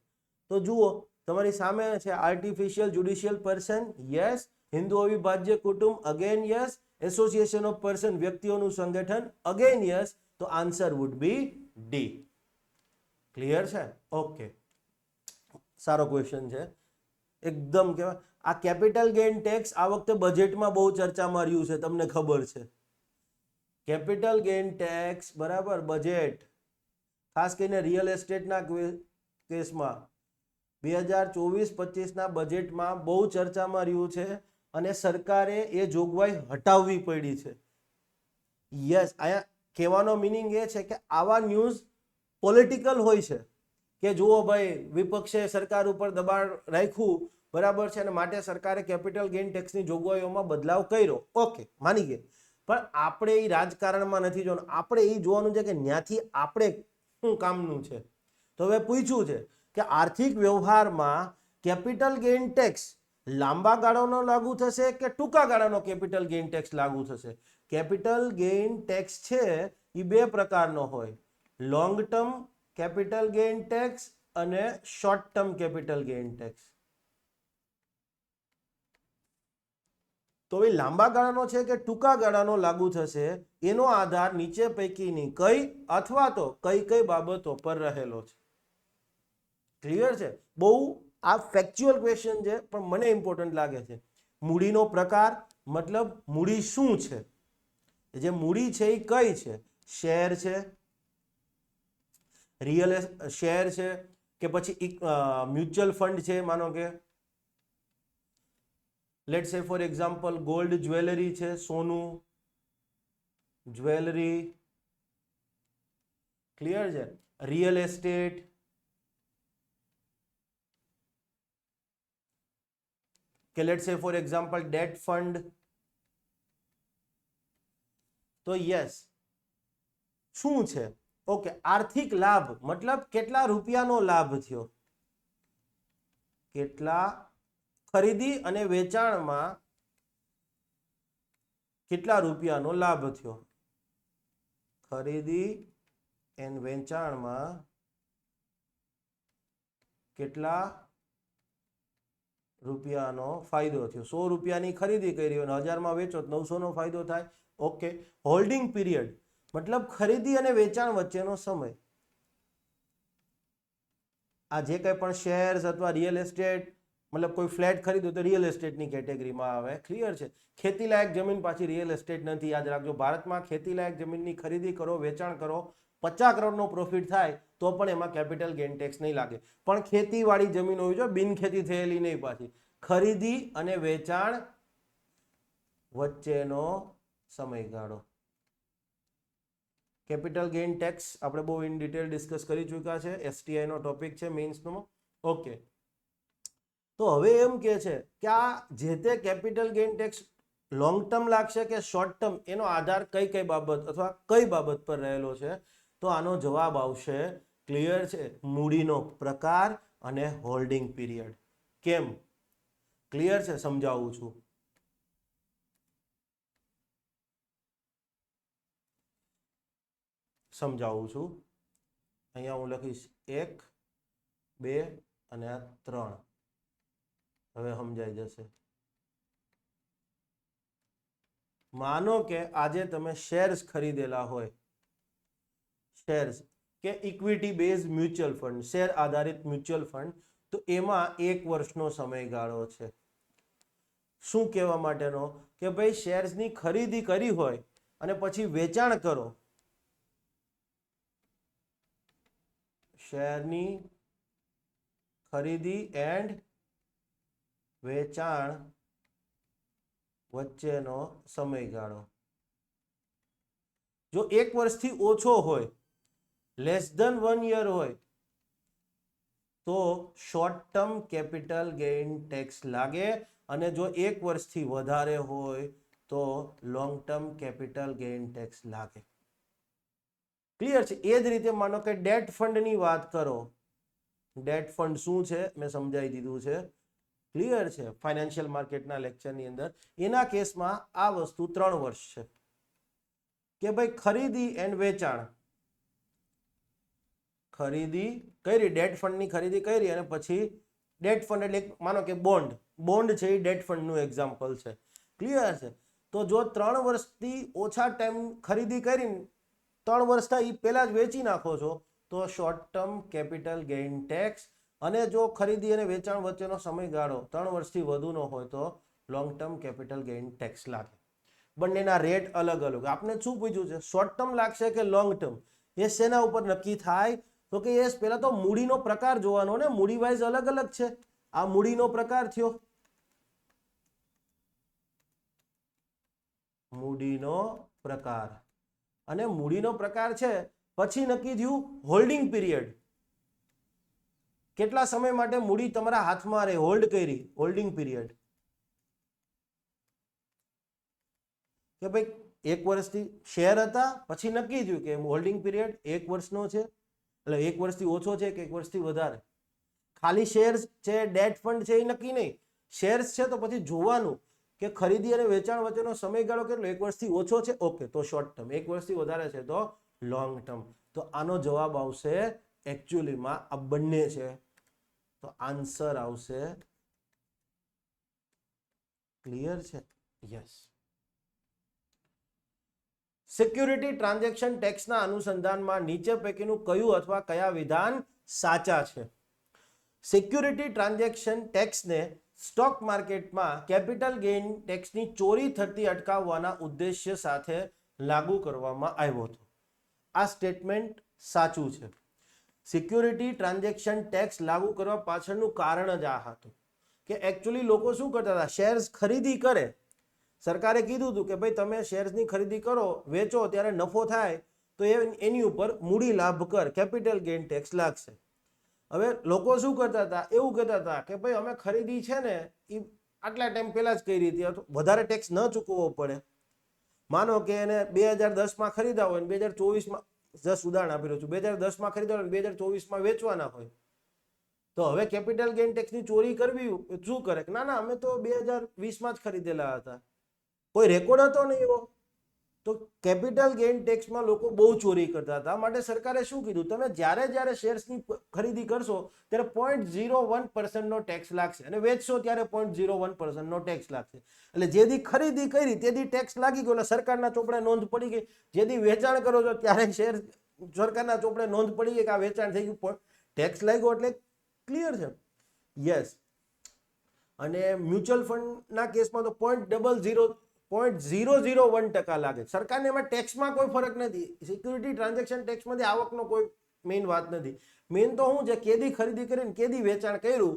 તો જુઓ તમારી સામે છે artificial judicial person, yes. Hindu અવિભાજ્ય કુટુંબ, again yes. Association of person, વ્યક્તિઓનું સંગઠન, અગેન યસ. તો answer would be D. Clear છે? ઓકે. સારો ક્વેશ્ચન છે એકદમ. કહેવાય આ કેપિટલ ગેઇન ટેક્સ આ વખતે બજેટમાં બહુ ચર્ચામાં રહ્યું છે, તમને ખબર છે. કેપિટલ ગેઇન ટેક્સ, બરાબર, બજેટ, ખાસ કરીને રિયલ એસ્ટેટના કેસમાં 2024-25ના બજેટમાં બહુ ચર્ચામાં રહ્યું છે અને સરકારે એ જોગવાઈ હટાવવી પડી છે. યસ. અહીંયા કહેવાનો મિનિંગ એ છે કે આવા ન્યૂઝ પોલિટિકલ હોય છે કે જુઓ ભાઈ વિપક્ષે સરકાર ઉપર દબાણ રાખ્યું, બરાબર છે, અને માટે સરકારે કેપિટલ ગેઇન ટેક્સની જોગવાઈઓમાં બદલાવ કર્યો. ઓકે, માની ગયા. પણ આપણે એ રાજકારણમાં નથી જોવાનું, આપણે એ જોવાનું છે કે ત્યાંથી આપણે શું કામનું છે. તો હવે પૂછ્યું છે કે આર્થિક વ્યવહારમાં કેપિટલ ગેઇન ટેક્સ લાંબા ગાળાનો લાગુ થશે કે ટૂંકા ગાળાનો કેપિટલ ગેઇન ટેક્સ લાગુ થશે? કેપિટલ ગેઇન ટેક્સ છે એ 2 પ્રકારનો હોય, long term capital gain tax અને short term capital gain tax. તો એ લાંબા ગાળાનો છે કે ટૂંકા ગાળાનો લાગુ થશે એનો આધાર નીચે પૈકીની કઈ અથવા તો કઈ બાબતો પર રહેલો છે. ક્લિયર છે? બહુ આ ફેક્ચ્યુઅલ ક્વેશ્ચન છે પણ મને ઇમ્પોર્ટન્ટ લાગે છે. મૂડીનો પ્રકાર, મતલબ મૂડી શું છે? જે મૂડી છે એ કઈ છે? શેર છે, રિયલ શેર છે, કે પછી મ્યુચ્યુઅલ ફંડ છે, માનો કે લેટ્સ સે ફોર એક્ઝામ્પલ ગોલ્ડ જ્વેલરી છે, સોનું, જ્વેલરી. ક્લિયર છે? રિયલ એસ્ટેટ, કે લેટ્સ સે ફોર એક્ઝામ્પલ ડેટ ફંડ. તો યસ, શું છે? ઓકે, આર્થિક લાભ મતલબ કેટલા રૂપિયાનો લાભ થયો, કેટલા ખરીદી અને વેચાણમાં કેટલા રૂપિયાનો લાભ થયો, ખરીદી અને વેચાણમાં કેટલા રૂપિયાનો ફાયદો થયો. 100 રૂપિયાની ખરીદી કરી અને 1000માં વેચો તો 900નો ફાયદો થાય. ઓકે. હોલ્ડિંગ પીરિયડ મતલબ ખરીદી અને વેચાણ વચ્ચેનો સમય. આ જે કંઈ પણ શેર્સ અથવા રિયલ એસ્ટેટ મતલબ કોઈ ફ્લેટ ખરીદ્યો તો રિયલ એસ્ટેટની કેટેગરીમાં આવે. ક્લિયર છે. ખેતી લાયક જમીન પાછી રિયલ એસ્ટેટ નથી. યાદ રાખજો, ભારતમાં ખેતી લાયક જમીનની ખરીદી કરો, વેચાણ કરો, 50 કરોડનો પ્રોફિટ થાય તો પણ એમાં કેપિટલ ગેઇન ટેક્સ નહીં લાગે. પણ ખેતીવાળી જમીન હોવી જોઈએ, બિનખેતી થયેલી નહીં. પાછી ખરીદી અને વેચાણ વચ્ચેનો સમયગાળો. કેપિટલ ગેઇન ટેક્સ આપણે બહુ ઇન ડિટેલ ડિસ્કસ કરી ચૂક્યા છે. એસટીઆઈ નો ટોપિક છે મેઇન્સનો. ઓકે, તો હવે એમ કે છે કે આ જે તે capital gain tax long term લાગશે કે શોર્ટ ટર્મ, એનો આધાર કઈ બાબત અથવા કઈ બાબત પર રહેલો છે? તો આનો જવાબ આવશે, ક્લિયર છે, મૂડીનો પ્રકાર અને હોલ્ડિંગ પીરિયડ. કેમ? ક્લિયર છે, સમજાવું છું. અહીંયા હું લખીશ 1, 2 અને 3. હવે સમજાઈ જશે. માનો કે આજે તમે શેર્સ ખરીદેલા હોય, શેર્સ કે equity base mutual fund, share આધારિત મ્યુચ્યુઅલ ફંડ, તો એમાં 1 વર્ષનો સમયગાળો છે. શું કહેવા માટેનો? કે ભાઈ શેર્સની ખરીદી કરી હોય અને પછી વેચાણ કરો, શેરની ખરીદી એન્ડ વેચાણ વચ્ચેનો સમયગાળો જો 1 વર્ષથી ઓછો હોય, લેસ ધન 1 યર હોય, તો short term capital gain tax લાગે. અને જો 1 વર્ષથી વધારે હોય તો long term capital gain tax લાગે. ક્લિયર છે? એ જ રીતે માનો કે ડેટ ફંડની વાત કરો. ડેટ ફંડ શું છે મેં સમજાવી દીધું છે. ક્લિયર છે? ફાઇનાન્શિયલ માર્કેટના લેક્ચરની અંદર એના કેસમાં આ વસ્તુ 3 વર્ષ છે કે ભાઈ ખરીદી એન્ડ વેચાણ, ખરીદી કરી, ડેટ ફંડની ખરીદી કરી અને પછી ડેટ ફંડ એટલે માનો કે બોન્ડ છે એ ડેટ ફંડનું એક્ઝામ્પલ છે. ક્લિયર છે? તો જો 3 વર્ષથી ઓછા ટાઈમ ખરીદી કરીને 3 વર્ષ થાય એ પહેલા જ વેચી નાખો છો તો short term capital gain tax. અને જો ખરીદી અને વેચાણ વચ્ચેનો સમયગાળો 3 વર્ષથી વધુનો હોય તો long term capital gain tax લાગે. બંનેના રેટ અલગ અલગ. આપણે શું પૂછ્યું છે? શોર્ટ ટર્મ લાગશે કે લોંગ ટર્મ? એ શેના ઉપર નક્કી થાય? તો કે એ પહેલા તો મૂડીનો પ્રકાર જોવાનો ને, મૂડી વાઇઝ અલગ અલગ છે. આ મૂડીનો પ્રકાર થયો, મૂડીનો પ્રકાર, અને મૂડીનો પ્રકાર છે પછી નક્કી થયું હોલ્ડિંગ પીરિયડ. કેટલા સમય માટે મૂડી તમારા હાથમાં રહે, હોલ્ડ કરી, હોલ્ડિંગ પીરિયડ. કે ભાઈ 1 વર્ષથી શેર હતા પછી નક્કી થયું કે હોલ્ડિંગ પીરિયડ 1 વર્ષનો છે, એટલે 1 વર્ષથી ઓછો છે કે 1 વર્ષથી વધારે. ખાલી શેર્સ છે, ડેટ ફંડ છે એ નક્કી નહીં. શેર્સ છે તો પછી જોવાનું કે ખરીદી અને વેચાણ વચ્ચેનો સમયગાળો કેટલો, 1 વર્ષથી ઓછો છે, ઓકે તો શોર્ટ ટર્મ, 1 વર્ષથી વધારે છે તો લોંગ ટર્મ. તો આનો જવાબ આવશે એકચ્યુઅલીમાં આ બંને છે, તો આન્સર આવશે. ક્લિયર છે? યસ. સિક્યુરિટી ટ્રાન્ઝેક્શન ટેક્સના અનુસંધાનમાં નીચે પૈકીનું કયું અથવા કયા વિધાન સાચા છે? સિક્યુરિટી ટ્રાન્ઝેક્શન ટેક્સને સ્ટોક માર્કેટમાં કેપિટલ ગેઇન ટેક્સની ચોરી થતી અટકાવવાના ઉદ્દેશ્ય સાથે લાગુ કરવામાં આવ્યો હતો. આ સ્ટેટમેન્ટ સાચું છે. સિક્યુરિટી ટ્રાન્ઝેક્શન ટેક્સ લાગુ કરવા પાછળનું કારણ જ આ હતું કે એકચ્યુઅલી લોકો શું કરતા હતા, શેર્સ ખરીદી કરે, સરકારે કીધું હતું કે ભાઈ તમે શેર્સની ખરીદી કરો, વેચો, ત્યારે નફો થાય તો એની ઉપર મૂડી લાભ કર, કેપિટલ ગેઇન ટેક્સ લાગશે. હવે લોકો શું કરતા હતા, એવું કહેતા હતા કે ભાઈ અમે ખરીદી છે ને એ આટલા ટાઈમ પહેલા જ કરી હતી, વધારે ટેક્સ ન ચૂકવવો પડે. માનો કે એને 2010માં ખરીદા હોય ને 2024માં, જસ્ટ ઉદાહરણ આપી રહ્યો છું, 2010માં ખરીદા હોય 2024માં વેચવાના હોય, તો હવે કેપિટલ ગેઇન ટેક્સની ચોરી કરવી શું કરે કે ના ના અમે તો 2020માં જ ખરીદેલા હતા, કોઈ રેકોર્ડ હતો નહીં એવો. તો કેપિટલ ગેઇન ટેક્સમાં લોકો બહુ ચોરી કરતા હતા. માટે સરકારે શું કીધું, તમે જ્યારે શેર્સની ખરીદી કરશો ત્યારે 0.01%નો ટેક્સ લાગશે અને વેચશો ત્યારે 0.01%નો ટેક્સ લાગશે. એટલે જેથી ખરીદી કરી તેથી ટેક્સ લાગી ગયો, એટલે સરકારના ચોપડે નોંધ પડી ગઈ. જેથી વેચાણ કરો છો ત્યારે શેર સરકારના ચોપડે નોંધ પડી ગઈ કે આ વેચાણ થઈ ગયું, ટેક્સ લાગ્યો. એટલે ક્લિયર છે? યસ. અને મ્યુચ્યુઅલ ફંડના કેસમાં તો 0.001% લાગે. સરકારને એમાં ટેક્સમાં કોઈ ફરક નથી. સિક્યુરિટી ટ્રાન્ઝેક્શન ટેક્સમાંથી આવકનો કોઈ મેઇન વાત નથી. મેઇન તો શું છે, કેદી ખરીદી કરીને કેદી વેચાણ કર્યું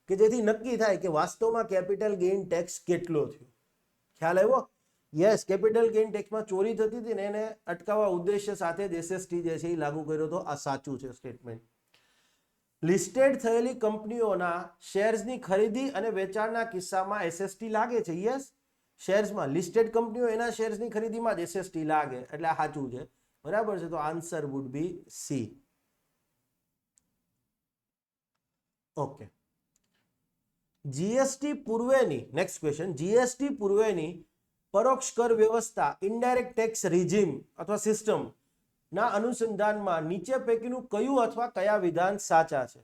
કે જેથી નક્કી થાય કે વાસ્તવમાં કેપિટલ ગેઇન ટેક્સ કેટલો થયો. ખ્યાલ આવ્યો? યસ, કેપિટલ ગેઇન ટેક્સમાં ચોરી થતી હતી ને એને અટકાવવા ઉદ્દેશ્ય સાથે જ એસએસટી જે છે એ લાગુ કર્યો હતો. આ સાચું છે સ્ટેટમેન્ટ. લિસ્ટેડ થયેલી કંપનીઓના શેર્સની ખરીદી અને વેચાણના કિસ્સામાં એસએસટી લાગે છે. યસ, શેર્સમાં લિસ્ટેડ કંપનીઓ એના શેર્સની ખરીદીમાં જ એસએસટી લાગે, એટલે આ સાચું છે. બરાબર છે. તો answer would be C. Okay. GST પૂર્વેની નેક્સ્ટ ક્વેશ્ચન, જીએસટી પૂર્વેની પરોક્ષ કર વ્યવસ્થા ઇનડાયરેક્ટ ટેક્સ રિજીમ અથવા સિસ્ટમ ના અનુસંધાનમાં નીચે પૈકીનું કયું અથવા કયા વિધાન સાચા છે?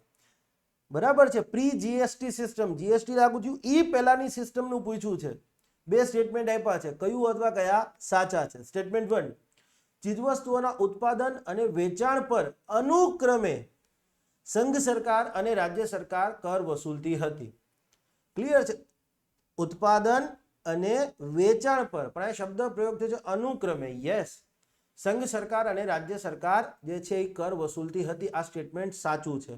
બરાબર છે. પ્રી જીએસટી સિસ્ટમ, જીએસટી લાગુ થયું એ પહેલાની સિસ્ટમનું પૂછ્યું છે. બે સ્ટેટમેન્ટ આપ્યા છે, કયું અથવા કયા સાચા છે. સ્ટેટમેન્ટ 1, ચીજવસ્તુઓના ઉત્પાદન અને વેચાણ પર અનુક્રમે સંઘ સરકાર અને રાજ્ય સરકાર કર વસૂલતી હતી. ક્લિયર છે? ઉત્પાદન અને વેચાણ પર, પણ આ શબ્દ પ્રયોગ થયો છે અનુક્રમે. યસ, સંઘ સરકાર અને રાજ્ય સરકાર જે છે એ કર વસૂલતી હતી. આ સ્ટેટમેન્ટ સાચું છે.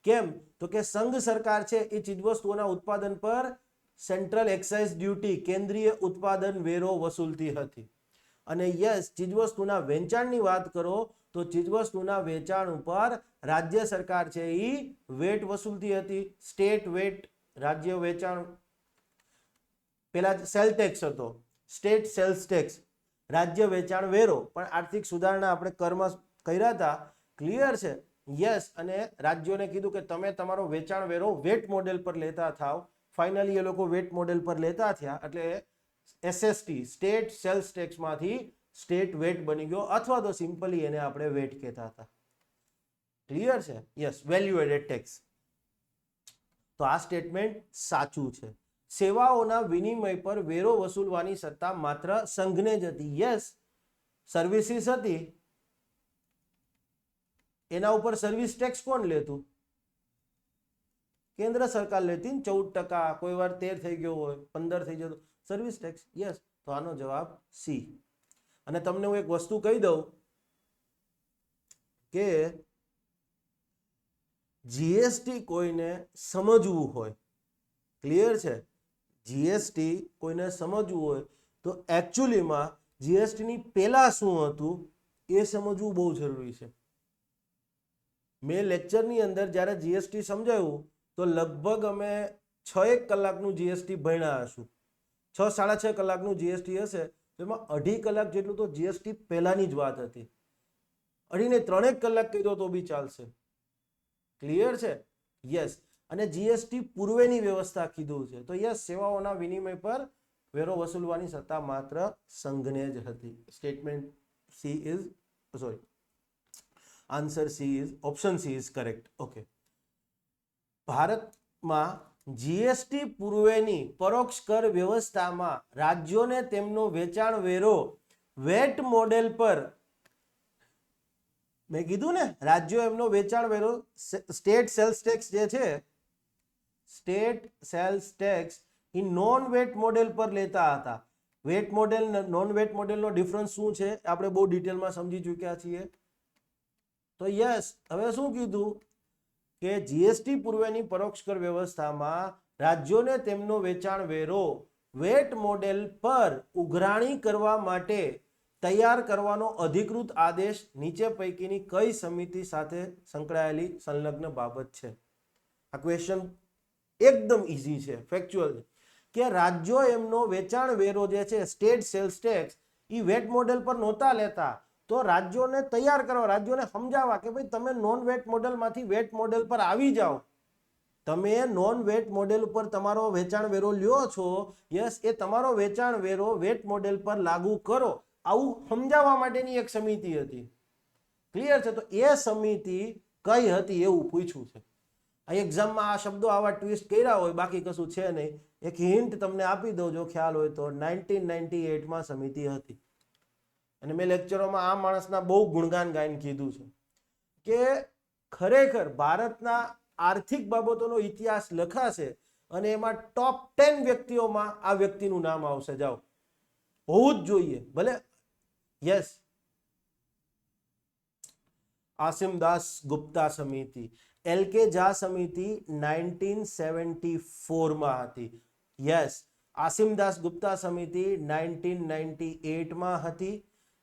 કેમ? તો કે સંઘ સરકાર છે એ ચીજવસ્તુઓના ઉત્પાદન પર સેન્ટ્રલ એક્સાઇઝ ડ્યુટી, કેન્દ્રીય ઉત્પાદન વેરો વસૂલતી હતી. અને યસ, ચીજવસ્તુના વેચાણની વાત કરો તો ચીજવસ્તુના વેચાણ ઉપર રાજ્ય સરકાર છે એ વેટ વસૂલતી હતી. સ્ટેટ વેટ, રાજ્ય વેચાણ, પેલા સેલ ટેક્સ હતો, સ્ટેટ સેલ્સ ટેક્સ, રાજ્ય વેચાણ વેરો. પણ આર્થિક સુધારણા આપણે કરમાં કર્યા હતા. ક્લિયર છે? યસ, અને રાજ્યોને કીધું કે તમે તમારો વેચાણ વેરો વેટ મોડેલ પર લેતા થાવ. ફાઇનલી એ લોકો વેટ મોડેલ પર લેતા થયા એટલે એસએસટી, સ્ટેટ સેલ્સ ટેક્સમાંથી સ્ટેટ વેટ બની ગયો, અથવા તો સિમ્પલી એને આપણે વેટ કહેતા હતા. ક્લિયર છે? Yes, value added tax. તો આ સ્ટેટમેન્ટ સાચું છે. સેવાઓના વિનિમય પર વેરો વસૂલવાની સત્તા માત્ર સંઘને જ હતી. યસ, સર્વિસીસ હતી એના ઉપર સર્વિસ ટેક્સ કોણ લેતું? કેન્દ્ર સરકાર લેતી. 14%, કોઈ વાર 13 થઈ ગયો હોય, 15 થઈ જતો, સર્વિસ ટેક્સ. યસ, તો આનો જવાબ સી. અને તમને હું એક વસ્તુ કહી દઉં કે જીએસટી કોઈને સમજવું હોય, ક્લિયર છે, જીએસટી કોઈને સમજવું હોય તો એકચ્યુઅલીમાં જીએસટીની પહેલા શું હતું એ સમજવું બહુ જરૂરી છે. મેં લેક્ચરની અંદર જ્યારે જીએસટી સમજાવ્યું તો લગભગ અમે 6-1 કલાકનું જીએસટી ભણ્યા હશું. 6-6.5 કલાકનું જીએસટી હશે, એમાં 2.5 કલાક જેટલું તો જીએસટી પહેલાની જ વાત હતી. 2.5 ને 3 કલાક કીધો તો બી ચાલશે. ક્લિયર છે? યસ. અને જીએસટી પૂર્વેની વ્યવસ્થા કીધું છે. તો યસ, સેવાઓના વિનિમય પર વેરો વસૂલવાની સત્તા માત્ર સંઘને જ હતી. Statement she is sorry, answer she is, option she is correct. Okay. ભારતમાં જીએસટી પૂર્વેની પરોક્ષ કર વ્યવસ્થામાં રાજ્યોને તેમનો વેચાણ વેરો વેટ મોડેલ પર, મેં કીધું ને, રાજ્યો એમનો વેચાણ વેરો સ્ટેટ સેલ્સ ટેક્સ જે છે, સ્ટેટ સેલ્સ ટેક્સ એ નોન વેટ મોડેલ પર લેતા હતા. વેટ મોડેલ નોન વેટ મોડેલનો ડિફરન્સ શું છે આપણે બહુ ડિટેલમાં સમજી ચૂક્યા છીએ. તો યસ, હવે શું કીધું કે જીએસટી પૂર્વેની પરોક્ષ કર વ્યવસ્થામાં રાજ્યોને તેમનો વેચાણ વેરો વેટ મોડેલ પર ઉઘરાણી કરવા માટે તૈયાર કરવાનો અધિકૃત આદેશ નીચે પૈકીની કઈ સમિતિ સાથે સંકળાયેલી સંલગ્ન બાબત છે? આ ક્વેશ્ચન એકદમ ઈઝી છે, ફેક્ચ્યુઅલ છે, કે રાજ્યો એમનો વેચાણ વેરો જે છે સ્ટેટ સેલ્સ ટેક્સ એ વેટ મોડેલ પર નહોતા લેતા, તો રાજ્યોને તૈયાર કરવા, રાજ્યોને સમજાવવા કે ભાઈ તમે નોન વેટ મોડેલમાંથી વેટ મોડેલ પર આવી જાઓ. તમે નોન વેટ મોડેલ ઉપર તમારો વેચાણ વેરો લ્યો છો, યસ, એ તમારો વેચાણ વેરો વેટ મોડેલ પર લાગુ કરો, આવું સમજાવવા માટેની એક સમિતિ હતી. ક્લિયર છે? તો એ સમિતિ કઈ હતી એવું પૂછ્યું છે. આ એક્ઝામમાં આ શબ્દો આવા ટ્વિસ્ટ કર્યા હોય, બાકી કશું છે નહીં. એક હિન્ટ તમને આપી દઉં જો ખ્યાલ હોય તો, 1998માં સમિતિ હતી. અને મેં લેક્ચરોમાં આ માણસના બહુ ગુણગાન ગાઈને કીધું છે કે ખરેખર ભારતના આર્થિક બાબતોનો ઇતિહાસ લખાશે અને એમાં ટોપ 10 વ્યક્તિઓમાં આ વ્યક્તિનું નામ આવશે. જાઓ, હોવું જ જોઈએ. ભલે યસ, આસિમદાસ ગુપ્તા સમિતિ, એલકે ઝા સમિતિ 1974 માં હતી. યસ, આસિમદાસ ગુપ્તા સમિતિ 1998 માં હતી.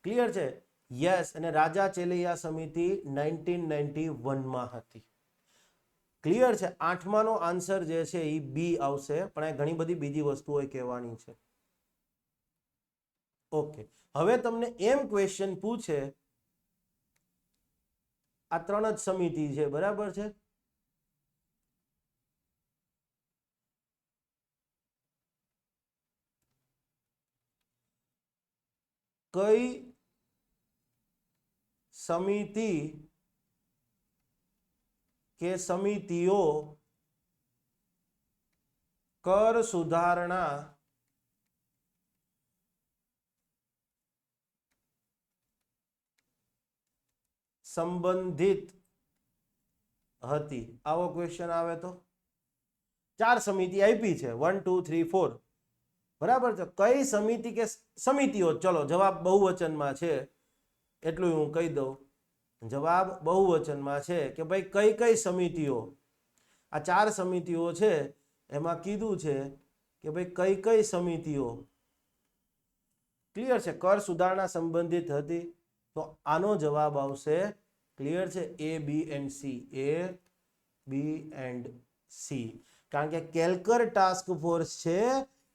ક્લિયર છે? યસ. અને રાજા ચેલૈયા સમિતિ 1991 માં હતી. ક્લિયર છે? 8માનો આન્સર જે છે એ બી આવશે, પણ ઘણી બધી બીજી વસ્તુઓ કહેવાની છે. ઓકે, હવે તમને એમ ક્વેશ્ચન પૂછે, આ 3 જ સમિતિ છે, બરાબર છે? કઈ સમિતિ કે સમિતિઓ કર સુધારણા સંબંધિત હતી? આવો ક્વેશ્ચન આવે તો 4 સમિતિ આપી છે, 1 2 3 4, બરાબર છે? કઈ સમિતિ કે સમિતિઓ, ચલો જવાબ બહુવચનમાં છે એટલું હું કહી દઉં. જવાબ બહુવચનમાં છે કે ભાઈ કઈ કઈ સમિતિઓ, આ 4 સમિતિઓ છે એમાં કીધું છે કે ભાઈ કઈ કઈ સમિતિઓ ક્લિયર છે કર સુધારણા સંબંધિત હતી. તો આનો જવાબ આવશે, ક્લિયર છે, A B and C. A B and C. કારણ કે કેલકર ટાસ્ક ફોર્સ છે,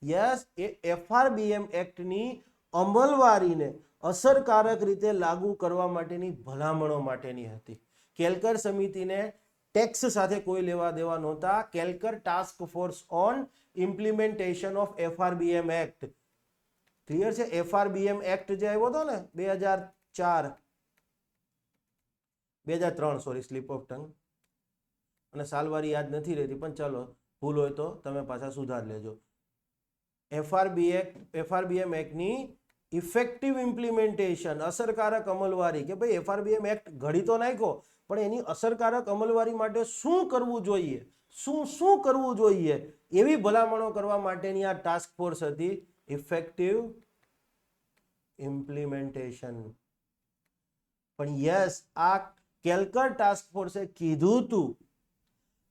યસ, એ FRBM એક્ટની અમલવારીને અસરકારક રીતે લાગુ કરવા માટેની ભલામણો માટેની હતી. કેલકર સમિતિને ટેક્સ સાથે કોઈ લેવા દેવા નહોતા. Kelkar task force on implementation of FRBM act, clear છે? FRBM એક્ટ જે આવ્યો હતો ને 2003, સોરી, સ્લીપ ઓફ ટંગ, અને સાલવારી યાદ નથી રહેતી, પણ ચાલો ભૂલ હોય તો તમે પાછા સુધાર લેજો. FRBM એક્ટની ઇફેક્ટિવ ઇમ્પ્લિમેન્ટેશન, અસરકારક અમલવારી, કે ભાઈ FRBM એક્ટ ઘડી તો નાખ્યો, પણ એની અસરકારક અમલવારી માટે શું કરવું જોઈએ, શું કરવું જોઈએ, એવી ભલામણો કરવા માટેની આ ટાસ્ક ફોર્સ હતી, ઇફેક્ટિવ ઇમ્પ્લિમેન્ટેશન. પણ યસ, આ કેલકર ટાસ્ક ફોર્સે કીધું હતું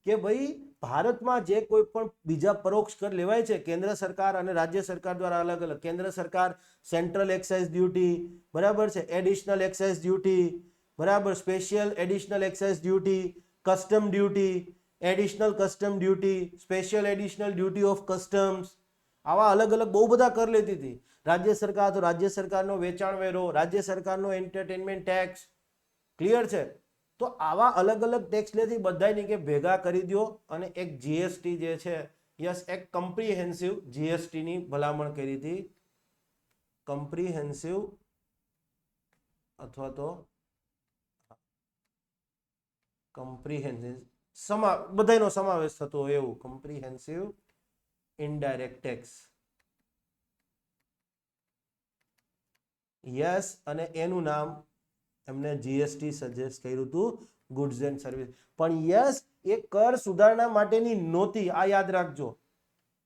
કે ભાઈ ભારતમાં જે કોઈ પણ બીજા પરોક્ષ કર લેવાય છે કેન્દ્ર સરકાર અને રાજ્ય સરકાર દ્વારા અલગ અલગ, કેન્દ્ર સરકાર સેન્ટ્રલ એક્સાઇઝ ડ્યુટી, બરાબર છે, એડિશનલ એક્સાઇઝ ડ્યુટી, બરાબર, special additional excise duty, custom duty, additional custom duty, special additional duty of customs, આવા અલગ અલગ બહુ બધા કર લેતી હતી. રાજ્ય સરકાર તો રાજ્ય સરકારનો વેચાણ વેરો, રાજ્ય સરકારનો એન્ટરટેનમેન્ટ ટેક્સ, ક્લિયર છે? તો આવા અલગ અલગ ટેક્સ લેતી બધાની કે ભેગા કરી દો અને એક જીએસટી જે છે, યસ, એક કમ્પ્રિહેન્સિવ જીએસટી ની ભલામણ કરી હતી. કમ્પ્રિહેન્સિવ અથવા તો કમ્પ્રિહેન્સિવ, બધાનો સમાવેશ થતો હોય એવું, કમ્પ્રિહેન્સિવ ઇનડાયરેક્ટ ટેક્સ. યસ, અને એનું નામ એમને જીએસટી સજેસ્ટ કર્યું હતું, ગુડ્સ એન્ડ સર્વિસ. પણ યસ, એ કર સુધારણા માટેની નહોતી, આ યાદ રાખજો.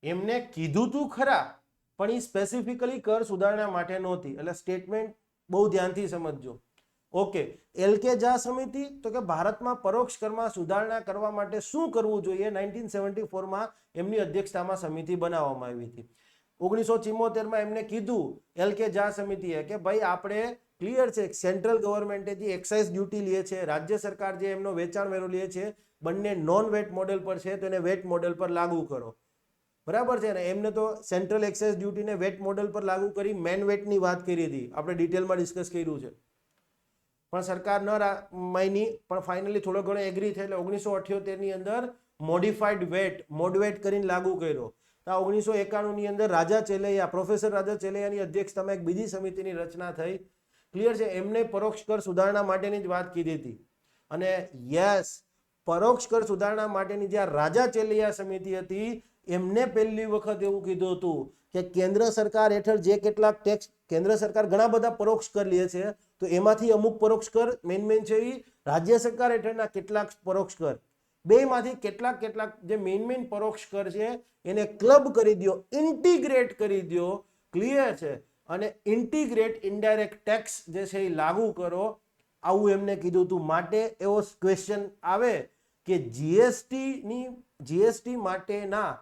એમને કીધું તું ખરા, પણ એ સ્પેસિફિકલી કર સુધારણા માટે નહોતી. એટલે સ્ટેટમેન્ટ બહુ ધ્યાનથી સમજજો. ઓકે, એલકે ઝા સમિતિ, તો કે ભારતમાં પરોક્ષ કરમાં સુધારણા કરવા માટે શું કરવું જોઈએ, 1974 માં એમની અધ્યક્ષતામાં સમિતિ બનાવવામાં આવી હતી. 1974 માં એમને કીધું, એલકે ઝા સમિતિએ, કે ભાઈ આપણે, ક્લિયર છે, સેન્ટ્રલ ગવર્મેન્ટેથી એક્સાઇઝ ડ્યુટી લે છે, રાજ્ય સરકાર જે એમનો વેચાણ વેરો લે છે, બંને નોન વેટ મોડેલ પર છે, તો એને વેટ મોડેલ પર લાગુ કરો, બરાબર છે ને? એમને તો સેન્ટ્રલ એક્સાઇઝ ડ્યુટીને વેટ મોડેલ પર લાગુ કરી મેન વેટની વાત કરી હતી, આપણે ડિટેલમાં ડિસ્કસ કર્યું છે, પણ સરકાર ન માની, પણ ફાઇનલી થોડો ઘણો એગ્રી થઈ, એટલે 1978 ની અંદર મોડિફાઈડ વેટ, મોડવેટ કરીને લાગુ કર્યો. 1991 ની અંદર રાજા ચેલૈયા, પ્રોફેસર રાજા ચેલૈયાની અધ્યક્ષતામાં એક બીજી સમિતિની રચના થઈ, ક્લિયર છે? એમને પરોક્ષ કર સુધારણા માટેની જ વાત કીધી હતી. અને યસ, પરોક્ષ કર સુધારણા માટેની જે રાજા ચેલૈયા સમિતિ હતી, એમને પહેલી વખત એવું કીધું હતું કે કેન્દ્ર સરકાર હેઠળ જે કેટલાક ટેક્સ, કેન્દ્ર સરકાર ઘણા બધા પરોક્ષ કર લે છે, તો એમાંથી અમુક પરોક્ષ કર મેન છે એ રાજ્ય સરકાર હેઠળના કેટલાક પરોક્ષ કર, બેમાંથી કેટલાક કેટલાક જે મેઇન પરોક્ષ કર છે એને ક્લબ કરી દો, ઇન્ટિગ્રેટ કરી દો. ક્લિયર છે? અને ઇન્ટિગ્રેટ ઇનડાયરેક્ટ ટેક્સ જે છે એ લાગુ કરો, આવું એમને કીધું હતું. માટે એવો ક્વેશ્ચન આવે કે જીએસટી માટેના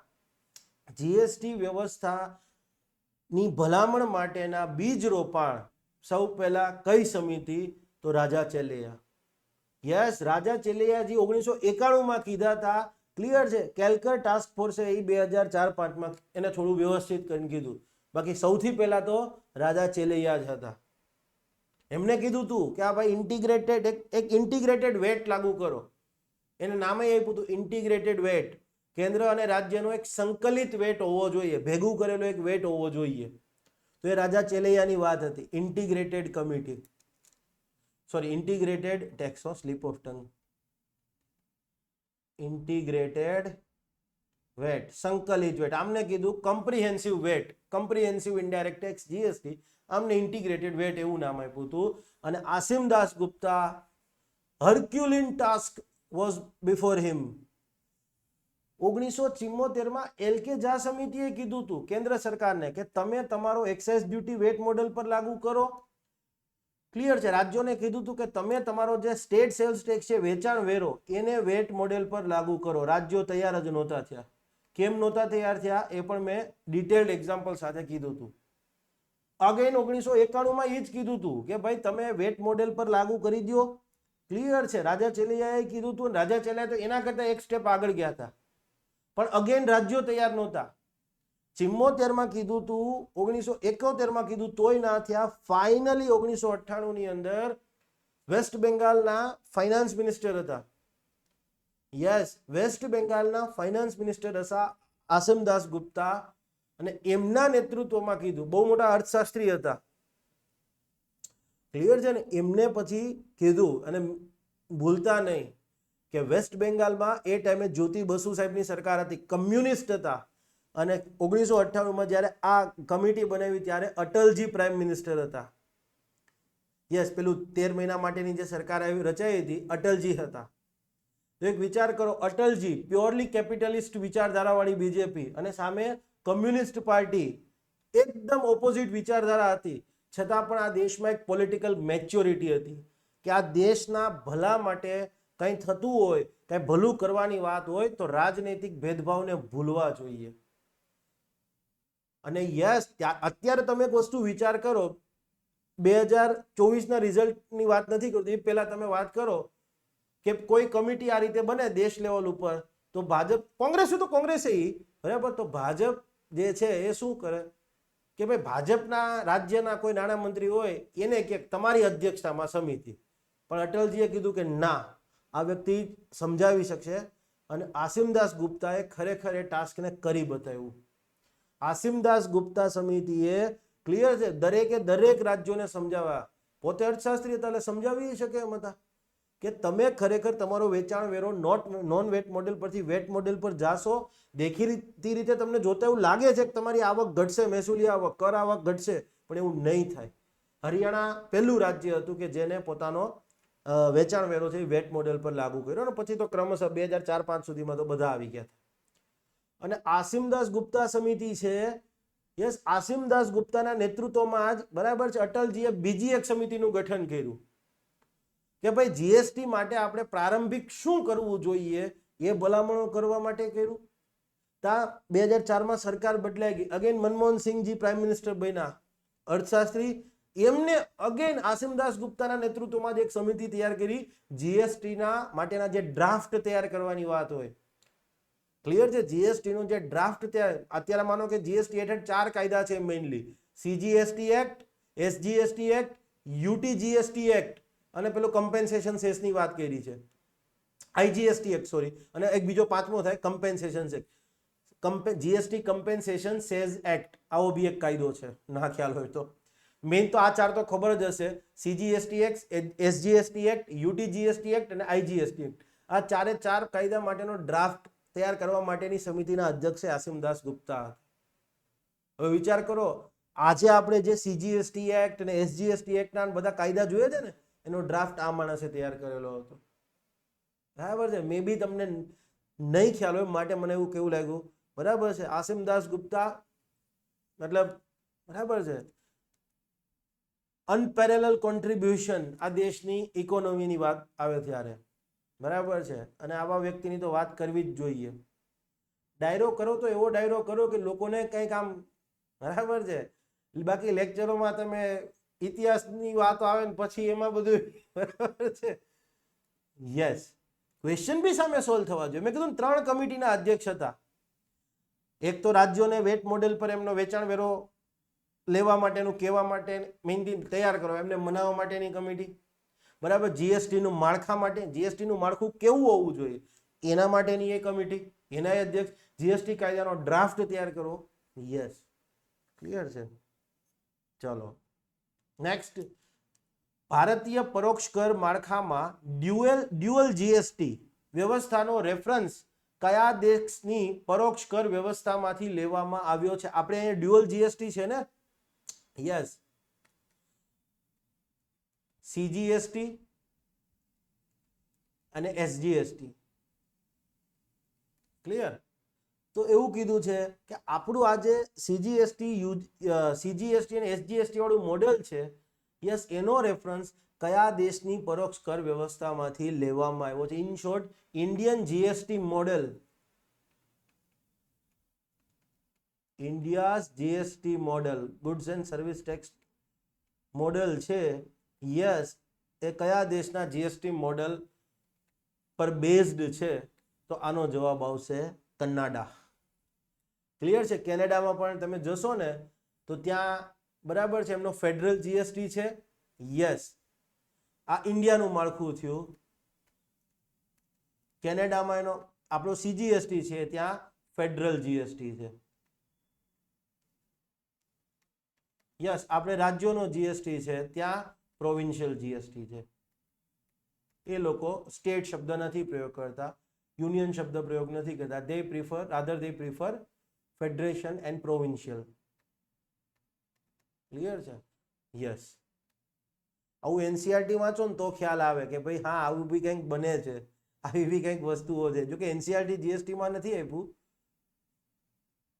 જીએસટી વ્યવસ્થાની ભલામણ માટેના બીજ રોપાણ સૌ પહેલા કઈ સમિતિ? તો રાજા ચેલૈયા. યસ, રાજા ચેલૈયાજી 1991 કીધા હતા. ક્લિયર છે? કેલ્કર ટાસ્ક ફોર્સે એ 2004-5 એને થોડું વ્યવસ્થિત કરીને કીધું. બાકી સૌથી પહેલા તો રાજા ચેલૈયા જ હતા. એમને કીધું હતું કે આ ભાઈ એક ઇન્ટિગ્રેટેડ વેટ લાગુ કરો. એને નામે આપ્યું હતું ઇન્ટિગ્રેટેડ વેટ. કેન્દ્ર અને રાજ્યનો એક સંકલિત વેટ હોવો જોઈએ, ભેગું કરેલો એક વેટ હોવો જોઈએ. તો એ રાજા ચેલૈયાની વાત હતી. Integrated committee, sorry, integrated tax, sleep of tongue, integrated wet, સંકલિત વેટ. આમને કીધું કમ્પ્રિહેન્સિવ વેટ, કમ્પ્રિહેન્સિવ ઇનડાયરેક્ટ ટેક્સ જીએસટી, આમને ઇન્ટિગ્રેટેડ વેટ એવું નામ આપ્યું હતું. અને આસિમદાસ Gupta, હર્ક્યુલિન task was before him. 1974 LK Jha સમિતિએ કીધું હતું કેન્દ્ર સરકારને કે તમે તમારો એક્સાઇઝ ડ્યુટી વેટ મોડેલ પર લાગુ કરો. ક્લિયર છે? રાજ્યોને કીધું હતું કે તમે તમારો જે સ્ટેટ સેલ્સ ટેક્સ છે, વેચાણ વેરો, એને વેટ મોડેલ પર લાગુ કરો. રાજ્યો તૈયાર જ નહોતા થયા. કેમ નહોતા તૈયાર થયા એ પણ મેં ડિટેલ્ડ એક્ઝામ્પલ સાથે કીધું હતું. અગેન 1991 એ જ કીધું હતું કે ભાઈ તમે વેટ મોડેલ પર લાગુ કરી દો. ક્લિયર છે? રાજા ચેલૈયાએ કીધું હતું. રાજા ચેલૈયા તો એના કરતા એક સ્ટેપ આગળ ગયા હતા, પણ અગેન રાજ્યો તૈયાર નહોતા. 74 કીધું હતું, 1971 કીધું, તોય ના થયા. ફાઇનલી 1998 ની અંદર વેસ્ટ બેંગાલના ફાઇનાન્સ મિનિસ્ટર હતા. યસ, વેસ્ટ બેંગાલના ફાઇનાન્સ મિનિસ્ટર હતા આસિમદાસ ગુપ્તા, અને એમના નેતૃત્વમાં કીધું, બહુ મોટા અર્થશાસ્ત્રી હતા. ક્લિયર છે ને? એમને પછી કીધું, અને ભૂલતા નહીં કે વેસ્ટ બેંગાલમાં એ ટાઈમે જ્યોતિ બસુ સાહેબની સરકાર હતી, કમ્યુનિસ્ટ હતા. અને 1998 જ્યારે આ કમિટી બનાવી ત્યારે અટલજી પ્રાઇમ મિનિસ્ટર હતા. યસ, પેલું 13 મહિના માટેની જે સરકાર રચાઈ હતી, અટલજી હતા. તો એક વિચાર કરો, અટલજી પ્યોરલી કેપિટલિસ્ટ વિચારધારાવાળી બીજેપી, અને સામે કમ્યુનિસ્ટ પાર્ટી, એકદમ ઓપોઝિટ વિચારધારા હતી. છતાં પણ આ દેશમાં એક પોલિટિકલ મેચ્યોરિટી હતી કે આ દેશના ભલા માટે કંઈ થતું હોય, કંઈ ભલું કરવાની વાત હોય તો રાજનૈતિક ભેદભાવને ભૂલવા જોઈએ. અને યસ, અત્યારે તમે એક વસ્તુ વિચાર કરો, 2024ના રિઝલ્ટની વાત નથી કરતો, એ પહેલા તમે વાત કરો કે કોઈ કમિટી આ રીતે બને દેશ લેવલ ઉપર, તો ભાજપ, કોંગ્રેસ તો કોંગ્રેસે બરાબર, તો ભાજપ જે છે એ શું કરે કે ભાઈ ભાજપના રાજ્યના કોઈ નાણામંત્રી હોય એને કે તમારી અધ્યક્ષતામાં સમિતિ. પણ અટલજીએ કીધું કે ના, આ વ્યક્તિ સમજાવી શકશે. અને આસિમદાસ ગુપ્તાએ ખરેખર એ ટાસ્કને કરી બતાવ્યું. આસિમદાસ ગુપ્તા સમિતિએ, ક્લિયર છે, દરેક રાજ્યોને સમજાવ્યા. પોતે અર્થશાસ્ત્રી હતા એટલે સમજાવી શકે એમ હતા કે તમે ખરેખર તમારો વેચાણ વેરો નોન વેટ મોડેલ પરથી વેટ મોડેલ પર જાશો. દેખીતી રીતે તમને જોતા એવું લાગે છે કે તમારી આવક ઘટશે, મહેસૂલી આવક, કર આવક ઘટશે, પણ એવું નહીં થાય. હરિયાણા પહેલું રાજ્ય હતું કે જેને પોતાનો વેચાણ વેરો છે વેટ મોડેલ પર લાગુ કર્યો, અને પછી તો ક્રમશઃ 2004-5 સુધીમાં તો બધા આવી ગયા. અને આસિમદાસ ગુપ્તા સમિતિ છે, યસ, આસિમદાસ ગુપ્તાના નેતૃત્વમાં જ, બરાબર છે, અટલજીએ બીજી એક સમિતિનું ગઠન કર્યું કે ભાઈ જીએસટી માટે આપણે પ્રારંભિક શું કરવું જોઈએ એ ભલામણો કરવા માટે કર્યું. ત્યાં 2004માં સરકાર બદલાઈ ગઈ. અગેન મનમોહનસિંહજી પ્રાઇમ મિનિસ્ટર બન્યા, અર્થશાસ્ત્રી. એમને અગેન આસિમદાસ ગુપ્તાના નેતૃત્વમાં જ એક સમિતિ તૈયાર કરી જીએસટીના માટેના જે ડ્રાફ્ટ તૈયાર કરવાની વાત હોય. ક્લિયર છે? જીએસટીનો જે ડ્રાફ્ટ તૈયાર, અત્યારે માનો કે જીએસટી હેઠળ 4 કાયદા છે mainly: CGST act, SGST act, UTGST act, અને પેલો કમ્પેન્સેશન સેસની વાત કરી છે, આઈજીએસટી એક્ટ, સોરી, અને એક બીજો પાંચમો થાય compensation act, GST compensation says act. આવો બી એક કાયદો છે, ના ખ્યાલ હોય તો. મેઇન તો આ 4 તો ખબર જ હશે: CGST act, SGST act, UTGST act અને આઈજીએસટી એક્ટ. આ 4 કાયદા માટેનો ડ્રાફ્ટ તૈયાર કરવા માટેની સમિતિના અધ્યક્ષ આસિમદાસ ગુપ્તા. હવે વિચાર કરો, આજે આપણે જે સીજીએસટી એક્ટ અને એસજીએસટી એક્ટના બધા કાયદા જોઈએ છે ને, એનો ડ્રાફ્ટ આ માણસે તૈયાર કરેલો હતો. બરાબર છે, મે બી તમને નહીં ખ્યાલ હોય માટે મને એવું કેવું લાગ્યું, બરાબર છે. આસિમદાસ ગુપ્તા મતલબ બરાબર છે, અનપેરેલલ કોન્ટ્રીબ્યુશન આ દેશની ઇકોનોમીની વાત આવે ત્યારે, બરાબર છે. અને આવા વ્યક્તિની તો વાત કરવી જ જોઈએ. ડાયરો કરો તો એવો ડાયરો કરો કે લોકોને કંઈક આમ, બરાબર છે. બાકી લેક્ચરોમાં તમે ઇતિહાસની વાતો આવે ને પછી એમાં બધું બરાબર છે. યસ, ક્વેશ્ચન બી સામે સોલ્વ થવા જોઈએ. મેં કીધું 3 કમિટીના અધ્યક્ષ હતા. એક તો રાજ્યોને વેટ મોડેલ પર એમનો વેચાણ વેરો લેવા માટેનું કહેવા માટે મેઇનલી તૈયાર કરો, એમને મનાવવા માટેની કમિટી, બરાબર. જીએસટીનું માળખા માટે, જીએસટીનું માળખું કેવું હોવું જોઈએ એના માટેની એ કમિટી, એના અધ્યક્ષ. જીએસટી કાયદાનો ડ્રાફ્ટ તૈયાર કરો. યસ, ક્લિયર છે. ચલો નેક્સ્ટ, ભારતીય પરોક્ષ કર માળખામાં ડ્યુઅલ જીએસટી વ્યવસ્થાનો રેફરન્સ કયા દેશની પરોક્ષ કર વ્યવસ્થામાંથી લેવામાં આવ્યો છે? આપણે અહીંયા ડ્યુઅલ જીએસટી છે ને, યસ, સીજીએસટી અને એસજીએસટી. ક્લિયર? તો એવું કીધું છે કે આપણું આજે સીજીએસટી અને એસજીએસટી વાળું મોડેલ છે, યસ, એનો રેફરન્સ કયા દેશની પરોક્ષ કર વ્યવસ્થામાંથી લેવામાં આવ્યો છે? In short, Indian GST model, India's GST model, goods and service tax model છે, યસ, એ કયા દેશના જીએસટી મોડેલ પર બેઝડ છે? તો આનો જવાબ આવશે કનાડા. ક્લિયર છે? કેનેડામાં પણ તમે જશો ને તો ત્યાં બરાબર છે એમનો ફેડરલ જીએસટી છે. યસ, આ ઇન્ડિયાનું માળખું થયું. કેનેડામાં એનો આપણો સીજીએસટી છે, ત્યાં ફેડરલ જીએસટી છે. યસ, આપણે રાજ્યોનો જીએસટી છે, ત્યાં પ્રોવિન્શિયલ જીએસટી છે. એ લોકો સ્ટેટ શબ્દ નથી પ્રયોગ કરતા, યુનિયન શબ્દ પ્રયોગ નથી કરતા. દે prefer federation and provincial. Clear છે? યસ, આવું એનસીઆરટી વાંચો ને તો ખ્યાલ આવે કે ભાઈ હા આવું બી કંઈક બને છે, આવી બી કંઈક વસ્તુઓ છે. જો કે એનસીઆરટી જીએસટીમાં નથી આપ્યું,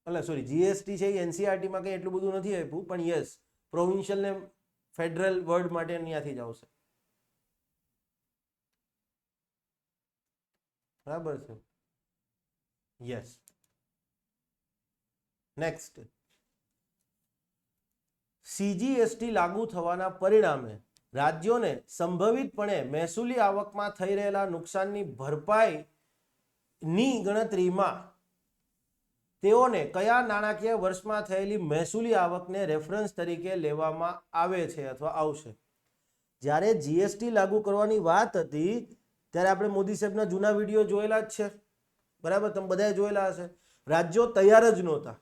એટલે સોરી, જીએસટી છે એ એનસીઆરટીમાં કંઈ એટલું બધું નથી આપ્યું, પણ યસ, પ્રોવિન્શિયલ ને ફેડરલ વર્ડ માટે ત્યાંથી જ આવશે. બરાબર છે? યસ. નેક્સ્ટ, સીજીએસટી લાગુ થવાના પરિણામે રાજ્યોને સંભવિતપણે મહેસૂલી આવકમાં થઈ રહેલા નુકસાનની ભરપાઈની ગણતરીમાં તેઓને કયા નાણાકીય વર્ષમાં થયેલી મહેસૂલી આવકને રેફરન્સ તરીકે લેવામાં આવે છે અથવા આવશે? જ્યારે જીએસટી લાગુ કરવાની વાત હતી ત્યારે આપણે મોદી સાહેબના જૂના વિડીયો જોયેલા જ છે, બરાબર, તમે બધાએ જોયેલા હશે. રાજ્યો તૈયાર જ નહોતા.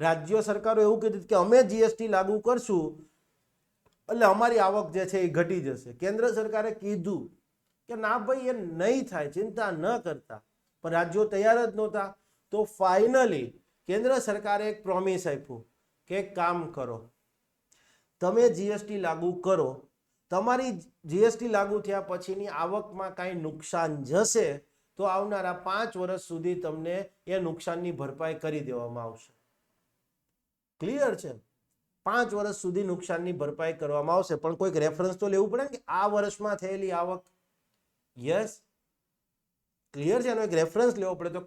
રાજ્ય સરકારો એવું કીધું કે અમે જીએસટી લાગુ કરશું એટલે અમારી આવક જે છે એ ઘટી જશે. કેન્દ્ર સરકારે કીધું કે ના ભાઈ એ નહીં થાય, ચિંતા ન કરતા, પણ રાજ્યો તૈયાર જ નહોતા. તો ફાઇનલી કેન્દ્ર સરકારે એક પ્રોમિસ આપ્યું કે એક કામ કરો, તમે જીએસટી લાગુ કરો, તમારી જીએસટી લાગુ થયા પછીની આવકમાં કાંઈ નુકસાન જશે તો આવનારા 5 વર્ષ સુધી તમને એ નુકસાનની ભરપાઈ કરી દેવામાં આવશે. ક્લિયર છે? 5 વર્ષ સુધી નુકસાનની ભરપાઈ કરવામાં આવશે, પણ કોઈક રેફરન્સ તો લેવું પડે ને કે આ વર્ષમાં થયેલી આવક. યસ, ક્લિયર છે? એનો એક રેફરન્સ લેવો પડે. તો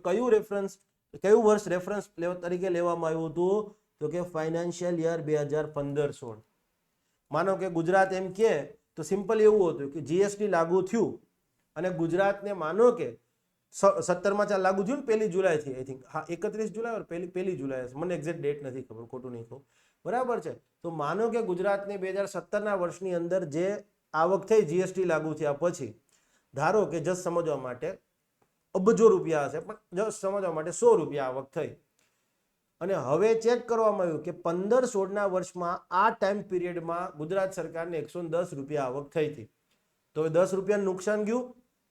કયું વર્ષ રેફરન્સ તરીકે લેવામાં આવ્યું હતું? તો કે ફાઇનાન્શિયલ યર 2015-16. માનો કે ગુજરાત એમ કે તો સિમ્પલ એવું હતું કે જીએસટી લાગુ થયું અને ગુજરાતને માનો કે 17માં લાગુ થયું ને 1 જુલાઈથી, આઈ થિંક, હા 31 જુલાઈ ઓર 1 જુલાઈ, મને એક્ઝેક્ટ ડેટ નથી ખબર, ખોટું નહીં કહું, બરાબર છે. તો માનો કે ગુજરાતને 2017ના વર્ષની અંદર જે આવક થઈ જીએસટી લાગુ થયા પછી, ધારો કે જસ્ટ સમજવા માટે અબજો રૂપિયા હશે, પણ જસ્ટ સમજવા માટે 100 રૂપિયા આવક થઈ, અને હવે ચેક કરવામાં આવ્યું કે 15-16ના વર્ષમાં આ ટાઈમ પીરિયડમાં ગુજરાત સરકારને 110 રૂપિયા આવક થઈ હતી. તો 10 રૂપિયાનું નુકસાન ગયું.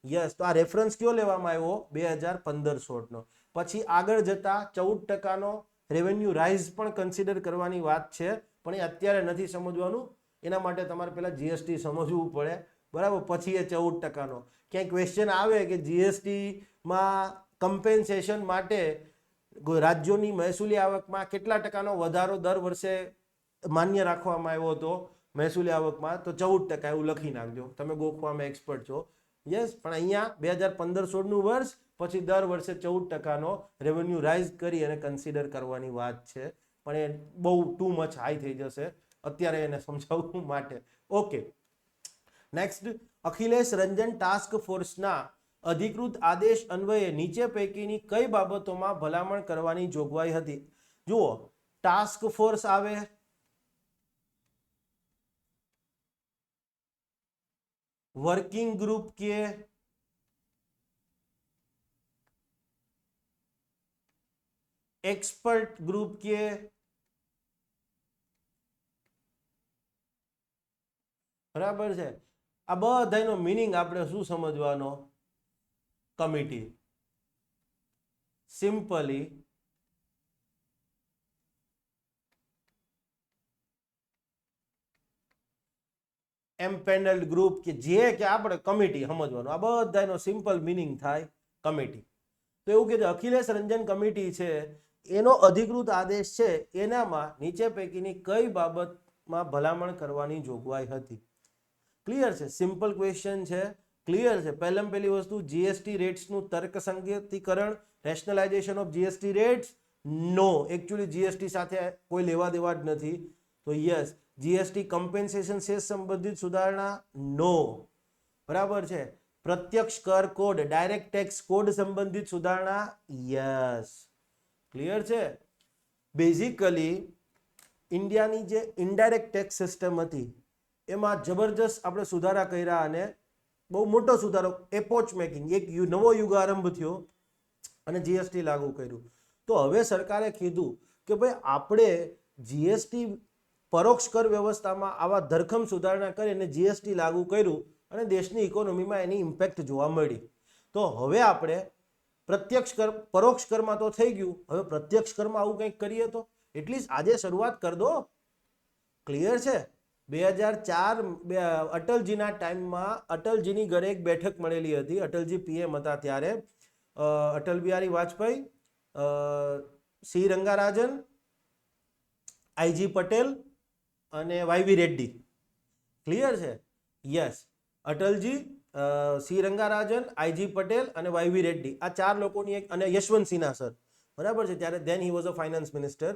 યસ, તો આ રેફરન્સ કયો લેવામાં આવ્યો? 2015-16નો. પછી આગળ જતા 14%નો રેવન્યુ રાઇઝ પણ કન્સિડર કરવાની વાત છે, પણ એ અત્યારે નથી સમજવાનું. એના માટે તમારે પહેલા જીએસટી સમજવું પડે, બરાબર, પછી એ 14%. ક્યાંય ક્વેશ્ચન આવે કે જીએસટીમાં કમ્પેન્સેશન માટે રાજ્યોની મહેસૂલી આવકમાં કેટલા ટકાનો વધારો દર વર્ષે માન્ય રાખવામાં આવ્યો હતો મહેસૂલી આવકમાં, તો 14%, એવું લખી નાખજો, તમે ગોખવામાં એક્સપર્ટ છો. યસ, પણ અહીંયા 2015-16નું વર્ષ, પછી દર વર્ષે 14%નો રેવન્યુ રાઇઝ કરી અને કન્સિડર કરવાની વાત છે, પણ એ બહુ ટુ મચ હાઈ થઈ જશે અત્યારે એને સમજાવવું માટે. Okay, next, Akhilesh Ranjan task ફોર્સના અધિકૃત આદેશ અન્વયે નીચે પૈકીની કઈ બાબતોમાં ભલામણ કરવાની જોગવાઈ હતી? જુઓ, ટાસ્ક ફોર્સ આવે, વર્કિંગ ગ્રુપ કે, એક્સપર્ટ ગ્રુપ કે, બરાબર છે. આ બધાનો મિનિંગ આપણે શું સમજવાનો? કમિટી. સિમ્પલી એમ્પેનલ્ડ ગ્રુપ કે જે કે આપણે કમિટી સમજવાનું. આ બધાનો સિમ્પલ મિનિંગ થાય કમિટી. તો એવું કે અખિલેશ રંજન કમિટી છે એનો અધિકૃત આદેશ છે એનામાં નીચે પૈકીની કઈ બાબતમાં ભલામણ કરવાની જોગવાઈ હતી? ક્લિયર છે, સિમ્પલ ક્વેશ્ચન છે, ક્લિયર છે. પહેલી વસ્તુ, જીએસટી રેટ્સનું તર્કસંગતીકરણ, rationalisation of GST rates. No, actually GST સાથે કોઈ લેવા દેવા જ નથી, તો યસ. જીએસટી કમ્પેન્સેશન સેસ સંબંધિત સુધારણા? નો, બરાબર છે. પ્રત્યક્ષ કર કોડ, ડાયરેક્ટ ટેક્સ કોડ સંબંધિત સુધારણા? યસ, ક્લિયર છે. બેઝિકલી ઇન્ડિયાની જે ઇનડાયરેક્ટ ટેક્સ સિસ્ટમ હતી એમાં જબરજસ્ત આપણે સુધારા કર્યા અને બહુ મોટો સુધારો, એપોચ મેકિંગ, એક નવો યુગ આરંભ થયો અને જીએસટી લાગુ કર્યું. તો હવે સરકારે કીધું કે ભાઈ આપણે જીએસટી પરોક્ષ કર વ્યવસ્થામાં આવા ધરખમ સુધારણા કરી અને જીએસટી લાગુ કર્યું અને દેશની ઇકોનોમીમાં એની ઇમ્પેક્ટ જોવા મળી. તો હવે આપણે પ્રત્યક્ષ કર, પરોક્ષ કરમાં તો થઈ ગયું, હવે પ્રત્યક્ષ કરમાં આવું કંઈક કરીએ તો એટલીસ્ટ આજે શરૂઆત કરી દો. ક્લિયર છે. 2004 અટલજીના ટાઈમમાં અટલજીની ઘરે એક બેઠક મળેલી હતી. અટલજી પીએમ હતા ત્યારે. અટલ બિહારી વાજપેયી, સી રંગારાજન, આઈજી પટેલ અને વાયવી રેડ્ડી. ક્લિયર છે. યસ, અટલજી, સી રંગારાજન, આઈજી પટેલ અને વાયવી રેડ્ડી, આ ચાર લોકોની એક, અને યશવંત સિન્હા સર, બરાબર છે, ત્યારે then he was a finance minister,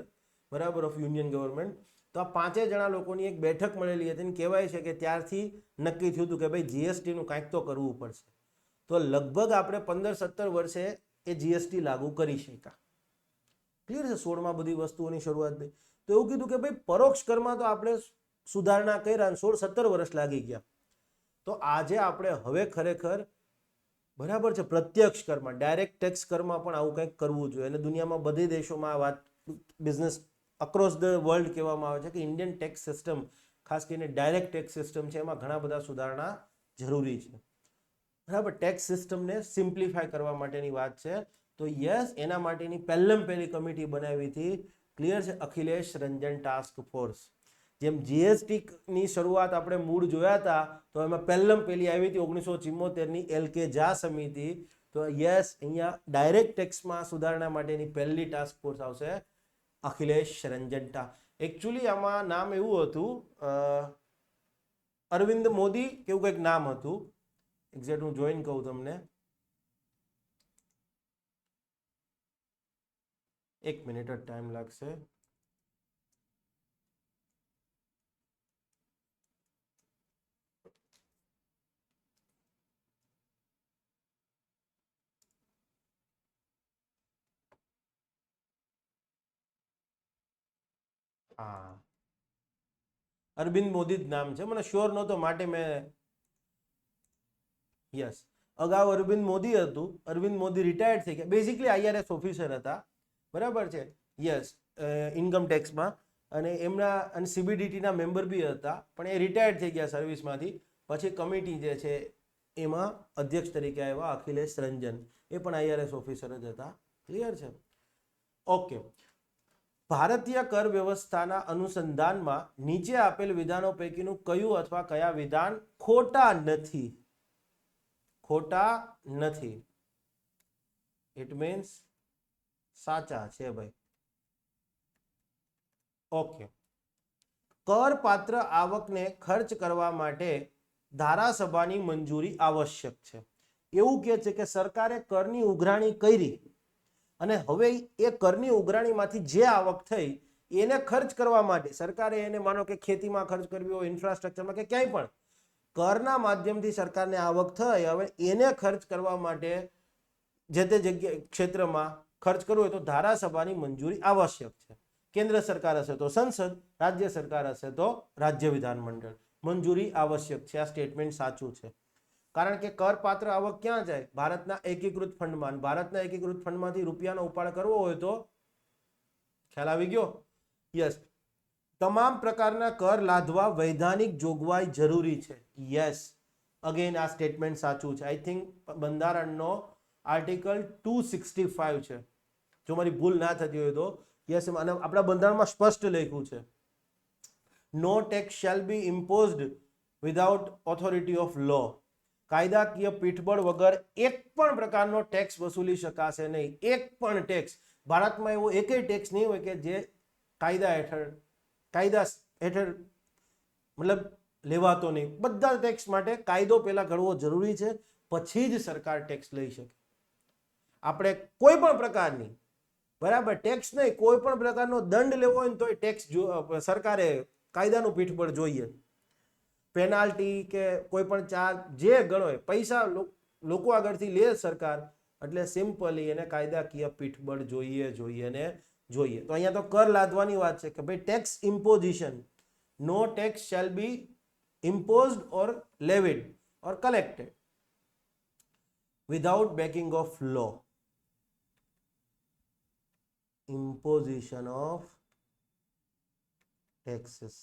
બરાબર, ઓફ યુનિયન ગવર્મેન્ટ. તો આ પાંચે જણા લોકોની એક બેઠક મળેલી હતી અને કહેવાય છે કે ત્યારથી નક્કી થયું હતું કે ભાઈ જીએસટીનું કાંઈક તો કરવું પડશે. તો લગભગ આપણે 15-17 વર્ષે એ જીએસટી લાગુ કરી શક્યા. ક્લિયર છે. 16માં બધી વસ્તુઓની શરૂઆત થઈ. તો એવું કીધું કે ભાઈ પરોક્ષ કરમાં તો આપણે સુધારણા કર્યા, 16-17 વર્ષ લાગી ગયા. તો આજે આપણે હવે ખરેખર, બરાબર છે, પ્રત્યક્ષ કરમાં, ડાયરેક્ટ ટેક્સ કરમાં પણ આવું કંઈક કરવું જોઈએ. અને દુનિયામાં બધી દેશોમાં આ વાત, બિઝનેસ અક્રોસ ધ વર્લ્ડ કહેવામાં આવે છે કે ઇન્ડિયન ટેક્સ સિસ્ટમ, ખાસ કરીને ડાયરેક્ટ ટેક્સ સિસ્ટમ છે, એમાં ઘણા બધા સુધારણા જરૂરી છે. બરાબર, ટેક્સ સિસ્ટમને સિમ્પ્લિફાય કરવા માટેની વાત છે. તો યસ, એના માટેની પહેલી કમિટી બનાવી હતી. ક્લિયર છે, અખિલેશ રંજન ટાસ્ક ફોર્સ. જેમ જીએસટી ની શરૂઆત આપણે મૂળ જોયા હતા, તો એમાં પહેલી આવી હતી 1974ની એલકે ઝા સમિતિ. તો યસ, અહીંયા ડાયરેક્ટ ટેક્સમાં સુધારણા માટેની પહેલી ટાસ્ક ફોર્સ આવશે અખિલેશ રંજન ટા. એકચ્યુઅલી આમાં નામ એવું હતું, અરવિંદ મોદી કેવું કંઈક નામ હતું. એક્ઝેક્ટ હું જોઈન કહું તમને, એક મિનિટ જ ટાઈમ લાગશે. હા, અરવિંદ મોદી જ નામ છે, મને શ્યોર નહોતો માટે મેં, યસ, અગાઉ અરવિંદ મોદી હતું. અરવિંદ મોદી રિટાયર્ડ થઈ ગયા. બેઝિકલી આઈઆરએસ ઓફિસર હતા, બરાબર છે. યસ, ઇન્કમ ટેક્સમાં, અને એમના અને સીબીડીટીના મેમ્બર બી હતા, પણ એ રિટાયર્ડ થઈ ગયા સર્વિસમાંથી. પછી કમિટી જે છે એમાં અધ્યક્ષ તરીકે આવ્યા અખિલેશ રંજન, એ પણ આઈઆરએસ ઓફિસર જ હતા. ક્લિયર છે. ઓકે, ભારતીય કર વ્યવસ્થાના અનુસંધાનમાં નીચે આપેલ વિધાનો પૈકીનું કયું અથવા કયા વિધાન ખોટા નથી? ખોટા નથી ઇટ મીન્સ સાચા છે ભાઈ. ઓકે. કરપાત્ર આવકને ખર્ચ કરવા માટે ધારાસભાની મંજૂરી આવશ્યક છે. એવું કહે છે કે સરકારે કરની ઉઘરાણી કરી અને હવે એ કરની ઉઘરાણીમાંથી જે આવક થઈ એને ખર્ચ કરવા માટે સરકારે એને માનો કે ખેતીમાં ખર્ચ કરવી હોય, ઇન્ફ્રાસ્ટ્રક્ચરમાં કે ક્યાંય પણ કરના માધ્યમથી સરકારને આવક થઈ, હવે એને ખર્ચ કરવા માટે જે તે જગ્યા ક્ષેત્રમાં ખર્ચ કરવો હોય તો ધારાસભાની મંજૂરી આવશ્યક છે. કેન્દ્ર સરકાર હશે તો સંસદ, રાજ્ય સરકાર હશે તો રાજ્ય વિધાનમંડળ. મંજૂરી આવશ્યક છે. આ સ્ટેટમેન્ટ સાચું છે. કારણ કે કરપાત્ર આવક ક્યાં જાય? ભારતના એકીકૃત ફંડમાં. ભારતના એકીકૃત ફંડમાંથી રૂપિયાનો ઉપાડ કરવો હોય તો ખ્યાલ આવી ગયો? યસ. તમામ પ્રકારના કર લાદવા વૈધાનિક જોગવાઈ જરૂરી છે. યસ, અગેન આ સ્ટેટમેન્ટ સાચું છે. આઈ થિંક બંધારણનો આર્ટિકલ 265 છે, જો મારી ભૂલ ના થતી હોય તો. યસ, અને આપણા બંધારણમાં સ્પષ્ટ લખ્યું છે, no tax shall be imposed without authority of law. કાયદાકીય પીઠબળ વગર એક પણ પ્રકારનો ટેક્સ વસૂલી શકાશે નહીં. એક પણ ટેક્સ. ભારતમાં એવો એકેય ટેક્સ નહીં હોય કે જે કાયદા હેઠળ મતલબ લેવાતો નહીં. બધા ટેક્સ માટે કાયદો પહેલા ઘડવો જરૂરી છે, પછી જ સરકાર ટેક્સ લઈ શકે. આપણે કોઈ પણ પ્રકારની બરાબર ટેક્સ નહીં, કોઈ પણ પ્રકારનો દંડ લેવો હોય ને તો ટેક્સ સરકારે કાયદાનું પીઠબળ જોઈએ. પેનાલ્ટી કે કોઈ પણ ચાર્જ જે ગણો પૈસા લોકો આગળથી લે સરકાર, એટલે સિમ્પલી એને કાયદાકીય પીઠબળ જોઈએ તો અહીંયા તો કર લાદવાની વાત છે કે ભાઈ tax imposition, no tax shall be imposed or levied or collected without backing of law. Imposition of taxes.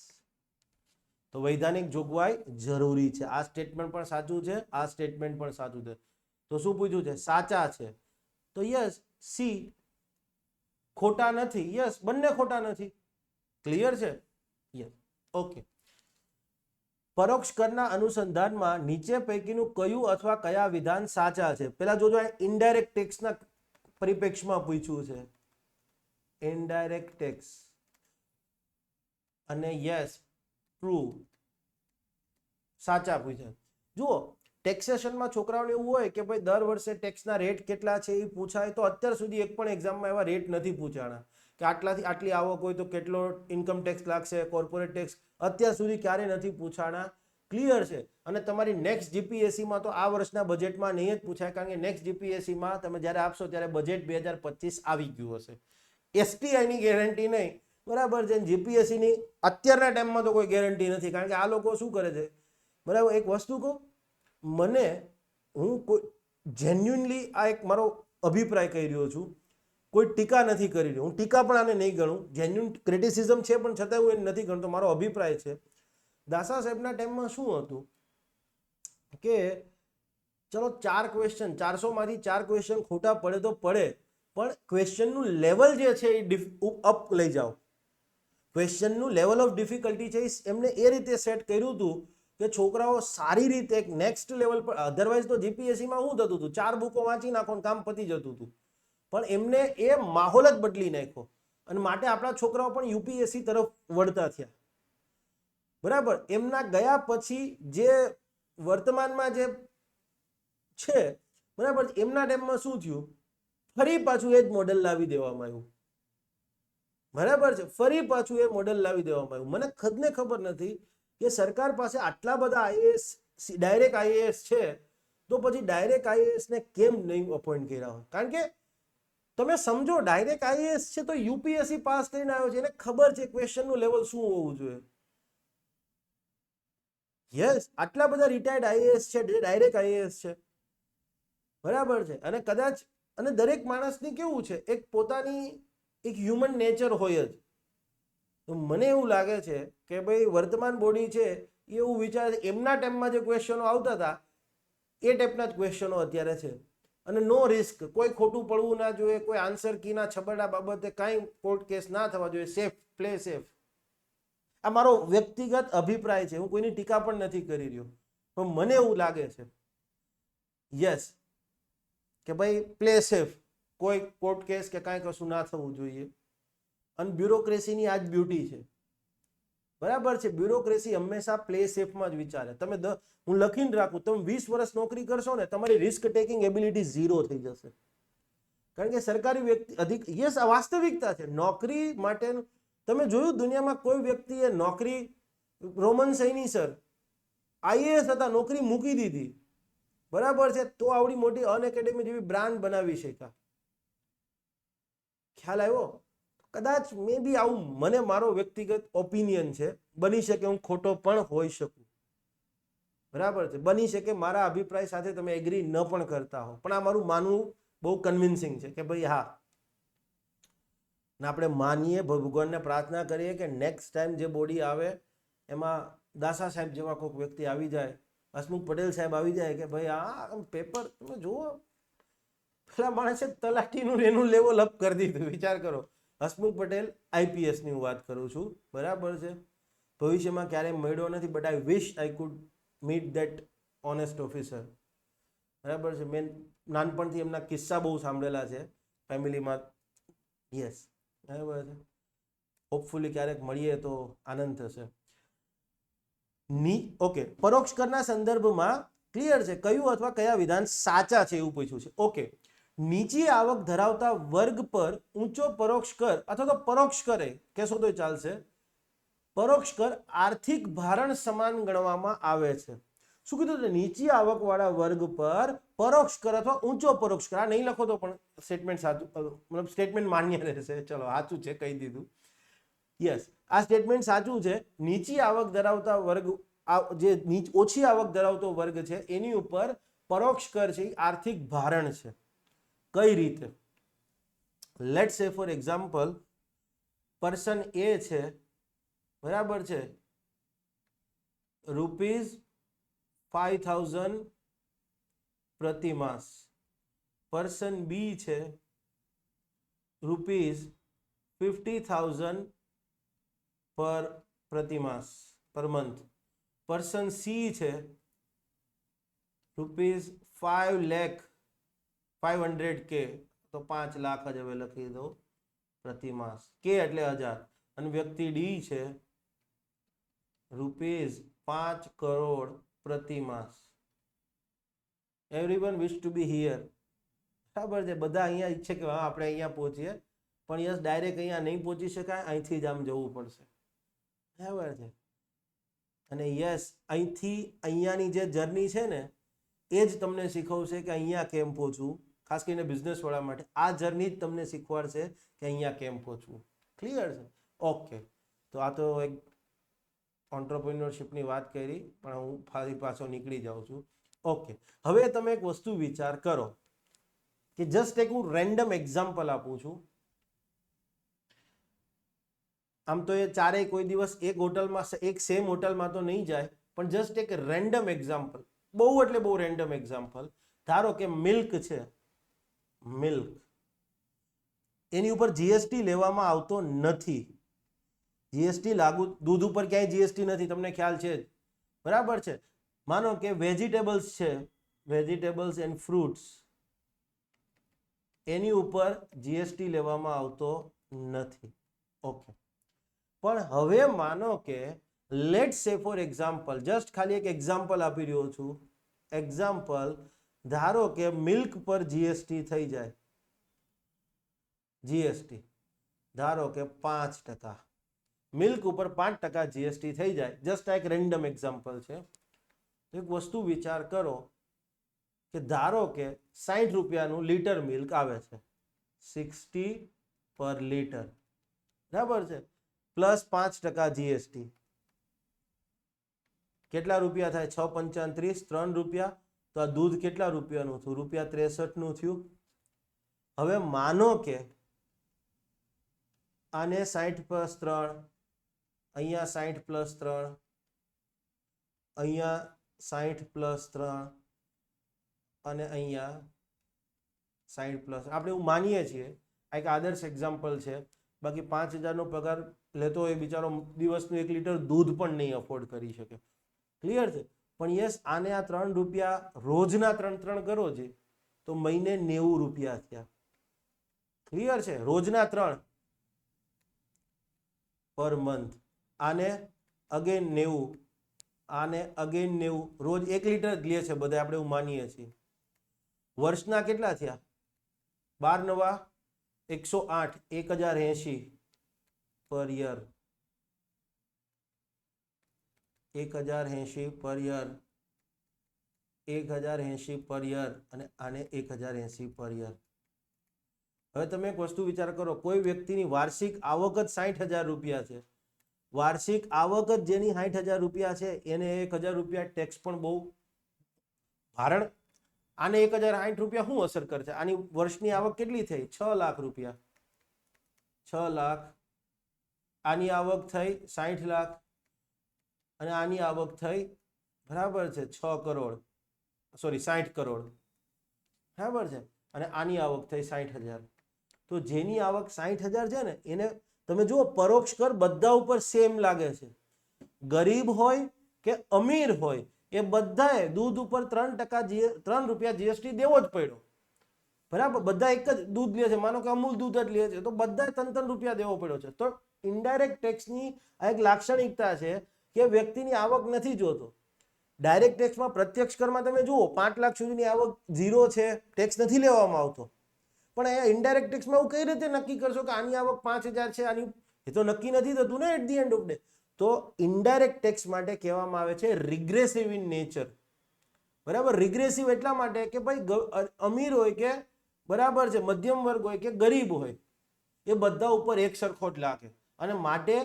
તો વૈધાનિક જોગવાઈ જરૂરી છે. આ સ્ટેટમેન્ટ પણ સાચું છે, આ સ્ટેટમેન્ટ પણ સાચું છે. તો શું પૂછ્યું છે? સાચા છે. તો યસ, સી ખોટા નથી. યસ, બંને ખોટા નથી. ક્લિયર છે? યસ. ઓકે. પરોક્ષ કરના અનુસંધાનમાં નીચે પૈકીનું કયું અથવા કયા વિધાન સાચા છે? પેલા જોજો, ઇનડાયરેક્ટ ટેક્સના પરિપ્રેક્ષમાં પૂછ્યું છે. ઇનડાયરેક્ટ ટેક્સ અને યસ ટ્રુ સાચા પૂછ્યા. જુઓ, ટેક્સેશનમાં છોકરાઓને એવું હોય કે ભાઈ દર વર્ષે ટેક્સના રેટ કેટલા છે એ પૂછાય, તો અત્યાર સુધી એક પણ એક્ઝામમાં એવા રેટ નથી પૂછાણા કે આટલાથી આટલી આવક હોય તો કેટલો ઇન્કમ ટેક્સ લાગશે, કોર્પોરેટ ટેક્સ અત્યાર સુધી ક્યારે નથી પૂછાણા. ક્લિયર છે? અને તમારી નેક્સ્ટ જીપીએસસીમાં તો આ વર્ષના બજેટમાં નહીં જ પૂછાય, કારણ કે નેક્સ્ટ જીપીએસસીમાં તમે જ્યારે આપશો ત્યારે બજેટ 2025 આવી ગયું હશે. એસટીઆઈની ગેરંટી નહીં, બરાબર છે. જીપીએસસીની અત્યારના ટાઈમમાં તો કોઈ ગેરંટી નથી, કારણ કે આ લોકો શું કરે છે, બરાબર. એક વસ્તુ કહું, હું કોઈ જેન્યુઅનલી આ એક મારો અભિપ્રાય કહી રહ્યો છું, કોઈ ટીકા નથી કરી રહ્યો. હું ટીકા પણ આને નહીં ગણું, જેન્યુઅન ક્રિટિસિઝમ છે, પણ છતાં હું એને નથી ગણતો. મારો અભિપ્રાય છે, દાસા સાહેબના ટાઈમમાં શું હતું કે ચલો 4 ક્વેશ્ચન, 400માંથી 4 ક્વેશ્ચન ખોટા પડે તો પડે, પણ ક્વેશ્ચનનું લેવલ જે છે એ અપ લઈ જાઓ. ક્વેશ્ચનનું લેવલ ઓફ ડિફિકલ્ટી છે એમને એ રીતે સેટ કર્યું હતું કે છોકરાઓ સારી રીતે એક નેક્સ્ટ લેવલ પર. અધરવાઇઝ તો જીપીએસસીમાં શું થતું હતું, 4 બુકો વાંચી નાખો કામ પતી જતું હતું, પણ એમને એ માહોલ જ બદલી નાખ્યો અને માટે આપણા છોકરાઓ પણ યુપીએસસી તરફ વળતા થયા. બરાબર. એમના ગયા પછી જે વર્તમાનમાં જે છે, બરાબર, એમના ટાઈમમાં શું થયું, ફરી પાછું એ જ મોડેલ લાવી દેવામાં આવ્યું. બરાબર છે, ફરી પાછું એ મોડેલ લાવી દેવામાં આવ્યું. મને ખુદને ખબર નથી કે સરકાર પાસે આટલા બધા આઈએએસ, ડાયરેક્ટ આઈએએસ છે, તો પછી ડાયરેક્ટ આઈએએસ ને કેમ નહીં અપોઇન્ટ કર્યા હોય? કારણ કે તમે સમજો, ડાયરેક્ટ આઈએએસ છે તો યુપીએસસી પાસ કરીને આવ્યો છે, એને ખબર છે ક્વેશ્ચનનું લેવલ શું હોવું જોઈએ. યસ, આટલા બધા રિટાયર્ડ આઈએએસ છે, ડાયરેક્ટ આઈએએસ છે, બરાબર છે. અને કદાચ, અને દરેક માણસની કેવું છે, એક પોતાની એક હ્યુમન નેચર હોય જ. તો મને એવું લાગે છે કે ભાઈ વર્તમાન બોડી છે એવું વિચારે, એમના ટાઈમમાં જે ક્વેશ્ચનો આવતા હતા એ ટાઈપના જ ક્વેશ્ચનો અત્યારે છે. અને નો રિસ્ક, કોઈ ખોટું પડવું ના જોઈએ, કોઈ આન્સર કીના છબરડા બાબતે કાંઈ કોર્ટ કેસ ના થવા જોઈએ, સેફ, પ્લે સેફ. આ મારો વ્યક્તિગત અભિપ્રાય છે, હું કોઈની ટીકા પણ નથી કરી રહ્યો, પણ મને એવું લાગે છે યસ કે ભાઈ પ્લે સેફ, કોઈ કોર્ટ કેસ કે કાંઈ કશું ના થવું જોઈએ. અને બ્યુરોક્રેસીની આ જ બ્યુટી છે, બરાબર છે. બ્યુરોક્રેસી હંમેશા પ્લે સેફમાં જ વિચારે. તમે હું લખીને રાખું, તમે 20 વર્ષ નોકરી કરશો ને, તમારી રિસ્ક ટેકિંગ એબિલિટી ઝીરો થઈ જશે. કારણ કે સરકારી વ્યક્તિ યસ, આ વાસ્તવિકતા છે. નોકરી માટે તમે જોયું દુનિયામાં કોઈ વ્યક્તિએ નોકરી, રોમન સૈની સર આઈએએસ હતા, નોકરી મૂકી દીધી, બરાબર છે, તો આવડી મોટી અનએકેડમી જેવી બ્રાન્ડ બનાવી શક્યા. ખ્યાલ આવ્યો? કદાચ મે બી આવું મને મારો વ્યક્તિગત ઓપિનિયન છે, બની શકે હું ખોટો પણ હોઈ શકું, બરાબર છે, બની શકે મારા અભિપ્રાય સાથે તમે એગ્રી ન પણ કરતા હો, પણ આ મારું માનવું બહુ કન્વિન્સિંગ છે કે ભાઈ હા. ને આપણે માનીએ, ભગવાનને પ્રાર્થના કરીએ કે નેક્સ્ટ ટાઈમ જે બોડી આવે એમાં દાસા સાહેબ જેવા કોઈક વ્યક્તિ આવી જાય, હસમુખ પટેલ સાહેબ આવી જાય કે ભાઈ આ પેપર તમે જુઓ, પેલા માણસે તલાટીનું એનું લેવલ અપ કરી દીધું. વિચાર કરો, હસમુખ પટેલ આઈપીએસની હું વાત કરું છું, બરાબર છે. ભવિષ્યમાં ક્યારેય મળ્યો નથી, but I wish I could meet that honest officer, બરાબર છે. મેં નાનપણથી એમના કિસ્સા બહુ સાંભળેલા છે ફેમિલીમાં. યસ, બરાબર છે. હોપફુલી ક્યારેક મળીએ તો આનંદ થશે. ઓકે, પરોક્ષ કરના સંદર્ભમાં ક્લિયર છે, કયું અથવા કયા વિધાન સાચા છે એવું પૂછ્યું છે. ઓકે, નીચી આવક ધરાવતા વર્ગ પર ઊંચો પરોક્ષ કર અથવા તો પરોક્ષ કરે કહેશો તો ચાલશે, પરોક્ષ કર આર્થિક ભારણ સમાન ગણવામાં આવે છે. શું કીધું? નીચી આવક વાળા વર્ગ પર પરોક્ષ કર અથવા ઊંચો પરોક્ષ કર. આ નહીં લખો તો પણ સ્ટેટમેન્ટ સાચું, મતલબ સ્ટેટમેન્ટ માન્ય રહેશે. ચલો, સાચું છે, કહી દીધું. યસ, આ સ્ટેટમેન્ટ સાચું છે. નીચી આવક ધરાવતા વર્ગ, જે ઓછી આવક ધરાવતો વર્ગ છે એની ઉપર પરોક્ષ કર છે, આર્થિક ભારણ છે. કઈ રીતે? લેટ સે ફોર એક્ઝામ્પલ, પર્સન એ છે, બરાબર છે, ₹5000 પ્રતિ માસ. પર્સન બી છે, ₹50,000 પ્રતિ માસ, પર મંથ. પર્સન સી છે, ₹500,000, તો 5 લાખ જ હવે લખી દો પ્રતિ માસ, કે એટલે 1000. અને વ્યક્તિ ડી છે, ₹5 કરોડ પ્રતિ માસ. Everyone wish to be here, બરાબર છે. બધા અહીંયા ઈચ્છે કે હા આપણે અહીંયા પહોંચીએ, પણ યસ, ડાયરેક્ટ અહીંયા નહીં પહોંચી શકાય, અહીંથી જ આમ જવું પડશે, બરાબર છે. અને યસ, અહીંથી અહીંયાની જે જર્ની છે ને, એ જ તમને શીખવશે કે અહીંયા કેમ પહોંચવું. ખાસ કરીને બિઝનેસ વાળા માટે આ જર્ની જ તમને શીખવાડશે કે અહીંયા કેમ પહોંચવું. ક્લિયર છે? ઓકે, તો આ તો એક ઓન્ટરપ્રિન્યોરશિપની વાત કરી, પણ હું ફરી પાછો નીકળી જાઉં છું. ઓકે, હવે તમે એક વસ્તુ વિચાર કરો કે જસ્ટ એક હું રેન્ડમ એક્ઝામ્પલ આપું છું. આમ તો એ ચારેય કોઈ દિવસ એક હોટલમાં, એક સેમ હોટલમાં તો નહીં જાય, પણ જસ્ટ એક રેન્ડમ એક્ઝામ્પલ, બહુ એટલે બહુ રેન્ડમ એક્ઝામ્પલ. ધારો કે મિલ્ક છે, મિલ્ક, એની ઉપર જીએસટી લેવામાં આવતો નથી. જીએસટી લાગુ, દૂધ ઉપર ક્યાંય જીએસટી નથી, તમને ખ્યાલ છે જ, બરાબર છે. માનો કે વેજીટેબલ્સ છે, વેજીટેબલ્સ એન્ડ ફ્રૂટ્સ, એની ઉપર જીએસટી લેવામાં આવતો નથી. ઓકે, પણ હવે માનો કે લેટ સે ફોર એક્ઝામ્પલ, જસ્ટ ખાલી એક એક્ઝામ્પલ આપી રહ્યો છું, એક્ઝામ્પલ, ધારો કે મિલ્ક પર જીએસટી થઈ જાય, જીએસટી ધારો કે 5%, મિલ્ક ઉપર 5% જીએસટી થઈ જાય. જસ્ટ આ એક રેન્ડમ એક્ઝામ્પલ છે. એક વસ્તુ વિચાર કરો કે ધારો કે 60 રૂપિયાનું લીટર મિલ્ક આવે છે, 60 પર લીટર, બરાબર છે, પ્લસ 5% જીએસટી, કેટલા રૂપિયા થાય? 6 × 5 = 3 રૂપિયા. તો આ દૂધ કેટલા રૂપિયાનું થયું? ₹63 થયું. હવે માનો કે આને 60 + 3, અહીંયા 60 + 3, અહીંયા 60 + 3, અને અહીંયા 60 પ્લસ આપણે એવું માનીએ છીએ, આ એક આદર્શ એક્ઝામ્પલ છે. બાકી 5,000નો પગાર લેતો હોય બિચારો દિવસનું 1 લીટર દૂધ પણ નહીં અફોર્ડ કરી શકે. ક્લિયર છે? પણ યસ, આને આ 3 રૂપિયા રોજના 3 કરો છે તો મહિને 90 રૂપિયા થયા. ક્લિયર છે? રોજના 3 પર મંથ. આને અગેન 90, આને અગેન 90. રોજ 1 લીટર જ લે છે બધા, આપણે એવું માનીએ છીએ. વર્ષના કેટલા થયા? 12 નવા 108, 1080 પર યર. 1080 પર યર, 1080 પર યર અને આને 1080 પર યર. હવે તમે એક વસ્તુ વિચાર કરો, કોઈ વ્યક્તિની વાર્ષિક આવક જ 60,000 રૂપિયા છે, વાર્ષિક આવક જ જેની 60,000 રૂપિયા છે એને 1,000 રૂપિયા ટેક્સ પણ બહુ ભારણ. આને 1,060 રૂપિયા શું અસર કરશે? આની વર્ષની આવક કેટલી થઈ? 6 લાખ રૂપિયા. 6 લાખ. આની આવક થઈ 60 લાખ અને આની આવક થઈ બરાબર છે 6 કરોડ, સોરી 60 કરોડ, બરાબર છે. અને આની આવક થઈ 60,000. તો જેની આવક 60,000 છે ને એને તમે જુઓ, પરોક્ષ કર બધા ઉપર સેમ લાગે છે. ગરીબ હોય કે અમીર હોય એ બધાએ દૂધ ઉપર 3% 3 રૂપિયા જીએસટી દેવો જ પડ્યો. બરાબર? બધા એક જ દૂધ લે છે, માનો કે અમૂલ દૂધ જ લે છે તો બધાએ 3 રૂપિયા દેવો પડ્યો છે. તો ઇનડાયરેક્ટ ટેક્સની આ એક લાક્ષણિકતા છે કે વ્યક્તિની આવક નથી જોતો. ડાયરેક્ટ ટેક્સમાં, પ્રત્યક્ષ કરમાં તમે જુઓ 5 લાખ સુધીની આવક 0 છે, ટેક્સ નથી લેવામાં આવતો. પણ અહીંયા ઇનડાયરેક્ટ ટેક્સમાં એવું કઈ રીતે નક્કી કરશો કે આની આવક 5,000 છે, આની? એ તો નક્કી નથી થતું ને at the end of day. તો ઇનડાયરેક્ટ ટેક્સ માટે કહેવામાં આવે છે રિગ્રેસિવ ઇન નેચર. બરાબર? રિગ્રેસિવ એટલા માટે કે ભાઈ અમીર હોય કે બરાબર છે મધ્યમ વર્ગ હોય કે ગરીબ હોય એ બધા ઉપર એક સરખો જ લાગે. અને માટે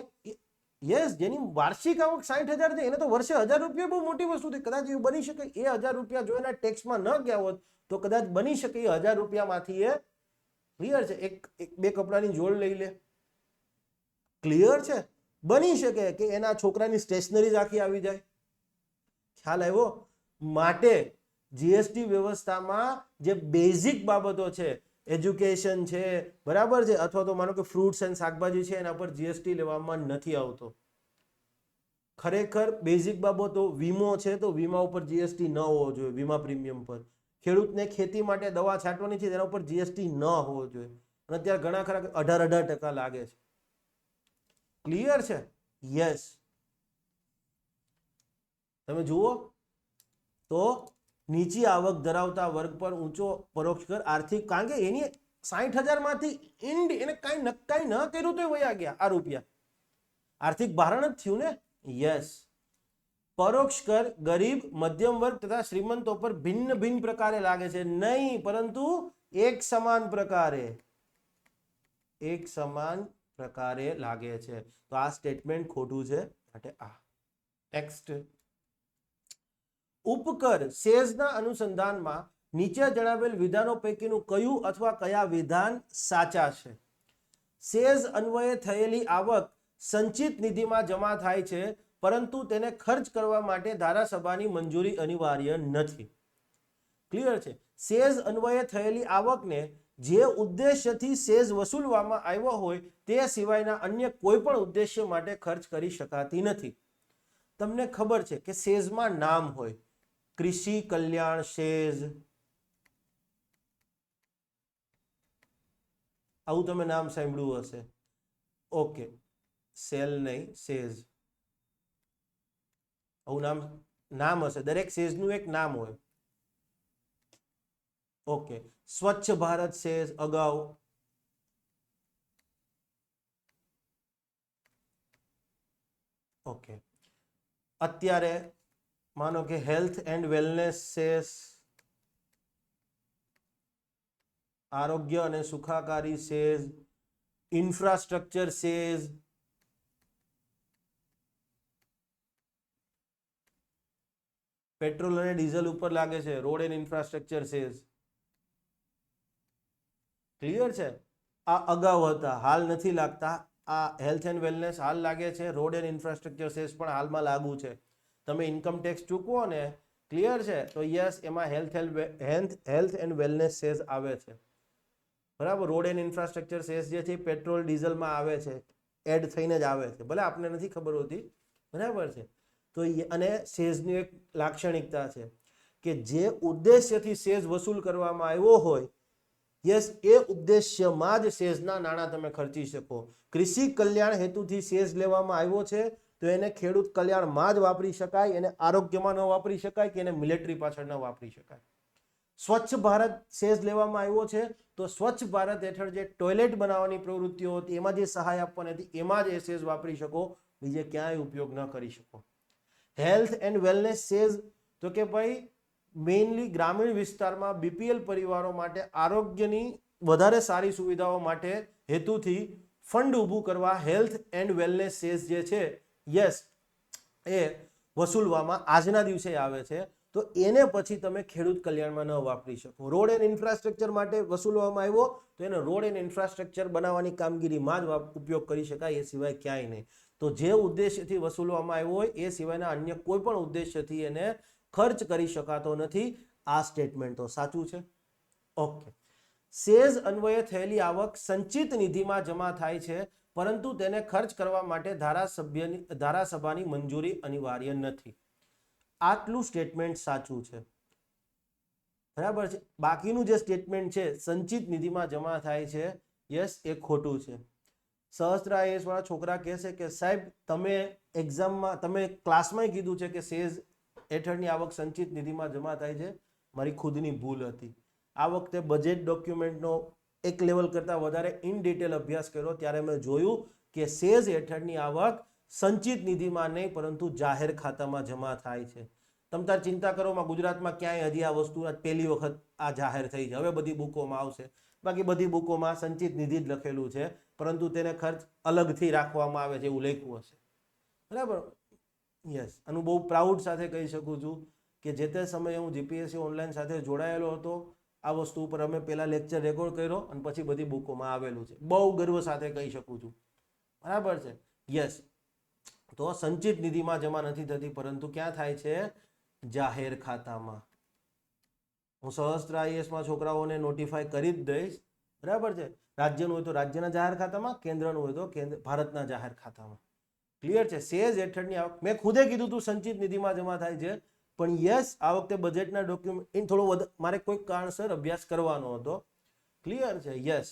યસ, જેની વાર્ષિક આવક 60,000 છે એને તો વર્ષે 1,000 રૂપિયા બહુ મોટી વસ્તુ છે. કદાચ એવું બની શકે એ 1,000 રૂપિયા જો એના ટેક્સમાં ન ગયા હોત તો કદાચ બની શકે એ 1,000 રૂપિયામાંથી એ, ક્લિયર છે, એક બે કપડાની જોડ લઈ લે. ક્લિયર છે? બની શકે કે એના છોકરાની સ્ટેશનરી આખી આવી જાય. ખ્યાલ આવ્યો? માટે જીએસટી વ્યવસ્થામાં જે બેઝિક બાબતો છે, એજ્યુકેશન છે, બરાબર છે, અથવા તો માનો કે ફ્રૂટ્સ એન્ડ શાકભાજી છે, એના પર જીએસટી લેવામાં નથી આવતો. ખરેખર બેઝિક બાબતો, વીમો છે તો વીમા ઉપર જીએસટી ન હોવો જોઈએ, વીમા પ્રીમિયમ પર. ખેડૂતને ખેતી માટે દવા છાંટવાની છે તેના ઉપર જીએસટી ન હોવો જોઈએ. અને અત્યારે ઘણા ખરા 18% લાગે છે. ક્લિયર છે? યસ. તમે જુઓ તો નીચી આવક ધરાવતા વર્ગ પર ઊંચો પરોક્ષ કર આર્થિક, કારણ કે એની 60,000 માંથી એને કઈ ન કર્યું તો વયા ગયા આ રૂપિયા. આર્થિક ભારણ જ થયું ને. યસ. પરોક્ષ કર ગરીબ, મધ્યમ વર્ગ તથા શ્રીમંતો પર ભિન્ન ભિન્ન પ્રકારે લાગે છે. નહીં, પરંતુ એક સમાન પ્રકારે, એક સમાન પ્રકારે લાગે છે. તો આ સ્ટેટમેન્ટ ખોટું છે. માટે આ ટેક્સ્ટ. ઉપકર સેઝના અનુસંધાનમાં નીચે જણાવેલ વિધાનો પૈકીનું કયું અથવા કયા વિધાન સાચા છે? સેઝ અન્વયે થયેલી આવક સંચિત નિધિમાં જમા થાય છે, પરંતુ તેને ખર્ચ કરવા માટે ધારાસભાની મંજૂરી અનિવાર્ય નથી. ક્લિયર છે? સેઝ અન્વયે થયેલી આવકને જે ઉદ્દેશ્યથી સેઝ વસૂલવામાં આવ્યો હોય તે સિવાયના અન્ય કોઈ પણ ઉદ્દેશ્ય માટે ખર્ચ કરી શકાતી નથી. તમને ખબર છે કે સેઝમાં નામ હોય, કૃષિ કલ્યાણ સેઝ, આવું તમે નામ સાંભળ્યું હશે. ઓકે, સેલ નહીં, સેઝ, આવું નામ હશે. દરેક સેઝનું એક નામ હોય. ઓકે, સ્વચ્છ ભારત સેઝ અગાઉ, ઓકે, અત્યારે માનો કે હેલ્થ એન્ડ વેલનેસ સેઝ, આરોગ્ય અને સુખાકારી સેઝ, ઇન્ફ્રાસ્ટ્રક્ચર સેઝ, પેટ્રોલ અને ડીઝલ ઉપર લાગે છે road and infrastructure says. Clear છે? આ અગાઉ હતા, હાલ નથી લાગતા. આ હેલ્થ એન્ડ વેલનેસ હાલ લાગે છે, રોડ એન્ડ ઇન્ફ્રાસ્ટ્રક્ચર સેઝ પણ હાલમાં લાગુ છે. તમે ઇન્કમ ટેક્સ ચૂકવો ને, ક્લિયર છે, તો યસ એમાં હેલ્થ એન્ડ વેલનેસ સેઝ આવે છે. બરાબર. રોડ એન્ડ ઇન્ફ્રાસ્ટ્રક્ચર સેસ જે છે પેટ્રોલ ડીઝલમાં આવે છે, એડ થઈને જ આવે છે, ભલે આપને નથી ખબર હોતી, બરાબર છે. તો અને સેઝની એક લાક્ષણિકતા છે કે જે ઉદ્દેશ્યથી સેઝ વસૂલ કરવામાં આવ્યો હોય, યસ, એ ઉદ્દેશ્યમાં જ સેઝના નાણાં તમે ખર્ચી શકો. કૃષિ કલ્યાણ હેતુથી સેઝ લેવામાં આવ્યો છે તો એને ખેડૂત કલ્યાણમાં જ વાપરી શકાય, એને આરોગ્યમાં ન વાપરી શકાય કે એને મિલિટરી પાછળ ન વાપરી શકાય. સ્વચ્છ ભારત સેઝ લેવામાં આવ્યો છે તો સ્વચ્છ ભારત હેઠળ જે ટોયલેટ બનાવવાની પ્રવૃત્તિઓ હતી એમાં જે સહાય આપવાની હતી એમાં જ એ સેઝ વાપરી શકો, બીજે ક્યાંય ઉપયોગ ન કરી શકો. હેલ્થ એન્ડ વેલનેસ સેઝ તો કે ભાઈ મેઇનલી ગ્રામીણ વિસ્તારમાં બીપીએલ પરિવારો માટે આરોગ્યની વધારે સારી સુવિધાઓ માટે હેતુથી ફંડ ઊભું કરવા હેલ્થ એન્ડ વેલનેસ સેઝ જે છે, યસ, એ વસૂલવામાં આજના દિવસે આવે છે. તો એને પછી તમે ખેડૂત કલ્યાણમાં ન વાપરી શકો. રોડ એન્ડ ઇન્ફ્રાસ્ટ્રક્ચર માટે વસૂલવામાં આવ્યો તો એને રોડ એન્ડ ઇન્ફ્રાસ્ટ્રક્ચર બનાવવાની કામગીરીમાં જ ઉપયોગ કરી શકાય, એ સિવાય ક્યાંય નહીં. તો જે ઉદ્દેશ્યથી વસૂલવામાં આવ્યો હોય એ સિવાયના અન્ય કોઈ પણ ઉદ્દેશ્યથી એને ખર્ચ કરી શકાતો નથી. આ સ્ટેટમેન્ટ તો સાચું છે. ઓકે. સેઝ અન્વયે થયેલી આવક સંચિત નિધિમાં જમા થાય છે પરંતુ તેને ખર્ચ કરવા માટે ધારાસભાની મંજૂરી અનિવાર્ય નથી. આટલું સ્ટેટમેન્ટ સાચું છે, બરાબર છે. બાકીનું જે સ્ટેટમેન્ટ છે સંચિત નિધિમાં જમા થાય છે, યસ, એ ખોટું છે. સહસ્ત્ર આઈએએસ વાળા છોકરા કહેશે કે સાહેબ તમે એક્ઝામમાં તમે ક્લાસમાં કીધું છે કે સેઝ હેઠળની આવક સંચિત નિધિમાં જમા થાય છે, મારી ખુદની ભૂલ હતી. આ વખતે બજેટ ડોક્યુમેન્ટનો એક લેવલ કરતાં વધારે ઇન ડિટેલ અભ્યાસ કર્યો ત્યારે મેં જોયું કે સેઝ હેઠળની આવક સંચિત નિધિમાં નહીં પરંતુ જાહેર ખાતામાં જમા થાય છે. તમ તાર ચિંતા કરોમાં ગુજરાતમાં ક્યાંય હજી આ વસ્તુ પહેલી વખત આ જાહેર થઈ છે. હવે બધી બુકોમાં આવશે, બાકી બધી બુકોમાં સંચિત નિધિ જ લખેલું છે પરંતુ તેને ખર્ચ અલગથી રાખવામાં આવે છે એવું લખ્યું હશે, બરાબર. યસ, આનું બહુ પ્રાઉડ સાથે કહી શકું છું કે જે તે સમયે હું જીપીએસસી ઓનલાઈન સાથે જોડાયેલો હતો. આ વસ્તુ ઉપર અમે પહેલા લેક્ચર રેકોર્ડ કર્યો અને પછી બધી બુકોમાં આવેલું છે. બહુ ગર્વ સાથે કહી શકું છું, બરાબર છે. યસ, તો સંચિત નિધિમાં જમા નથી થતી પરંતુ ક્યાં થાય છે? જાહેર ખાતામાં. હું સહસ્ત્ર આઈએએસમાં છોકરાઓને નોટિફાય કરી જ દઈશ, બરાબર છે. રાજ્યનું હોય તો રાજ્યના જાહેર ખાતામાં, કેન્દ્રનું હોય તો ભારતના જાહેર ખાતામાં. ક્લિયર છે. સેઝ હેઠળની આવક મેં ખુદે કીધું તું સંચિત નિધિમાં જમા થાય છે, પણ યસ, આ વખતે બજેટના ડોક્યુમેન્ટ થોડો મારે કોઈ કારણસર અભ્યાસ કરવાનો હતો. ક્લિયર છે. યસ,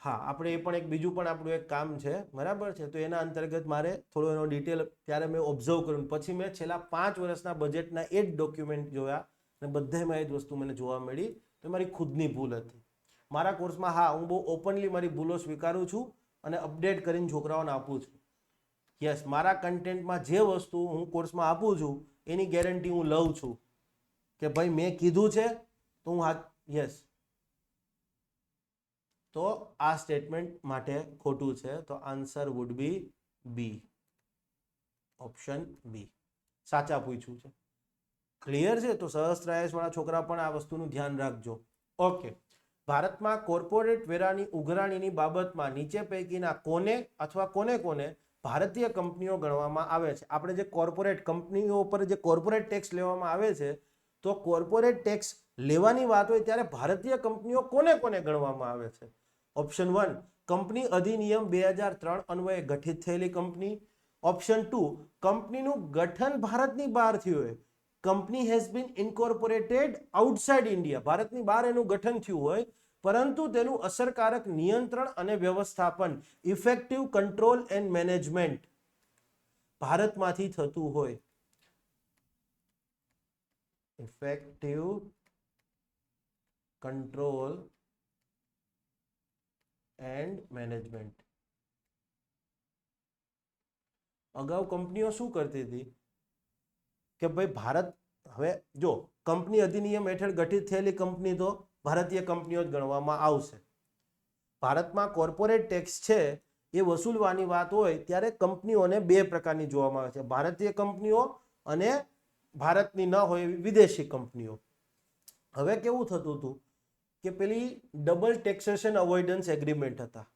હા, આપણે એ પણ એક બીજું પણ આપણું એક કામ છે, બરાબર છે. તો એના અંતર્ગત મારે થોડો એનો ડિટેલ ત્યારે મેં ઓબ્ઝર્વ કર્યું, પછી મેં છેલ્લા 5 વર્ષના બજેટના એ જ ડોક્યુમેન્ટ જોયા અને બધામાં એ જ વસ્તુ મને જોવા મળી. તો મારી ખુદની ભૂલ હતી મારા કોર્સમાં. હા, હું બહુ ઓપનલી મારી ભૂલો સ્વીકારું છું અને અપડેટ કરીને છોકરાઓને આપું છું. યસ, મારા કન્ટેન્ટમાં જે વસ્તુ હું કોર્સમાં આપું છું એની ગેરંટી હું લઉં છું કે ભાઈ મેં કીધું છે તો હું યસ. તો આ સ્ટેટમેન્ટ માટે ખોટું છે. તો answer would be B, option B. સાચા પૂછ્યું છે. ક્લિયર છે. તો સહસ્ત્ર આઈએએસ વાળા છોકરા પણ આ વસ્તુનું ધ્યાન રાખજો. ઓકે. ભારતમાં કોર્પોરેટ વેરાની ઉઘરાણીની બાબતમાં નીચે પૈકીના કોને અથવા કોને કોને ભારતીય કંપનીઓ ગણવામાં આવે છે? આપણે જે કોર્પોરેટ કંપનીઓ પર જે કોર્પોરેટ ટેક્સ લેવામાં આવે છે, તો કોર્પોરેટ ટેક્સ લેવાની વાત હોય ત્યારે ભારતીય કંપનીઓ કોને કોને ગણવામાં આવે છે? ઓપ્શન 1, કંપની અધિનિયમ 2003 અન્વયે ગઠિત થયેલી કંપની. ઓપ્શન 2, કંપનીનું ગઠન ભારતની બહારથી હોય. Company has been incorporated outside India. ભારતની બહાર એનું ગઠન થયું હોય પરંતુ તેનું અસરકારક નિયંત્રણ અને વ્યવસ્થાપન, ઇફેક્ટિવ કંટ્રોલ એન્ડ મેનેજમેન્ટ ભારતમાંથી થતું હોય. Effective control and management. અગાઉ કંપનીઓ શું કરતી હતી કે ભાઈ ભારત, હવે જો કંપની અધિનિયમ હેઠળ ગઠિત થયેલી કંપની તો ભારતીય કંપનીઓ જ ગણવામાં આવશે. ભારતમાં કોર્પોરેટ ટેક્સ છે એ વસૂલવાની વાત હોય ત્યારે કંપનીઓને 2 પ્રકારની જોવામાં આવે છે, ભારતીય કંપનીઓ અને ભારતની ન હોય એવી વિદેશી કંપનીઓ. હવે કેવું થતું હતું કે પેલી ડબલ ટેક્સેશન અવોઇડન્સ એગ્રીમેન્ટ હતા.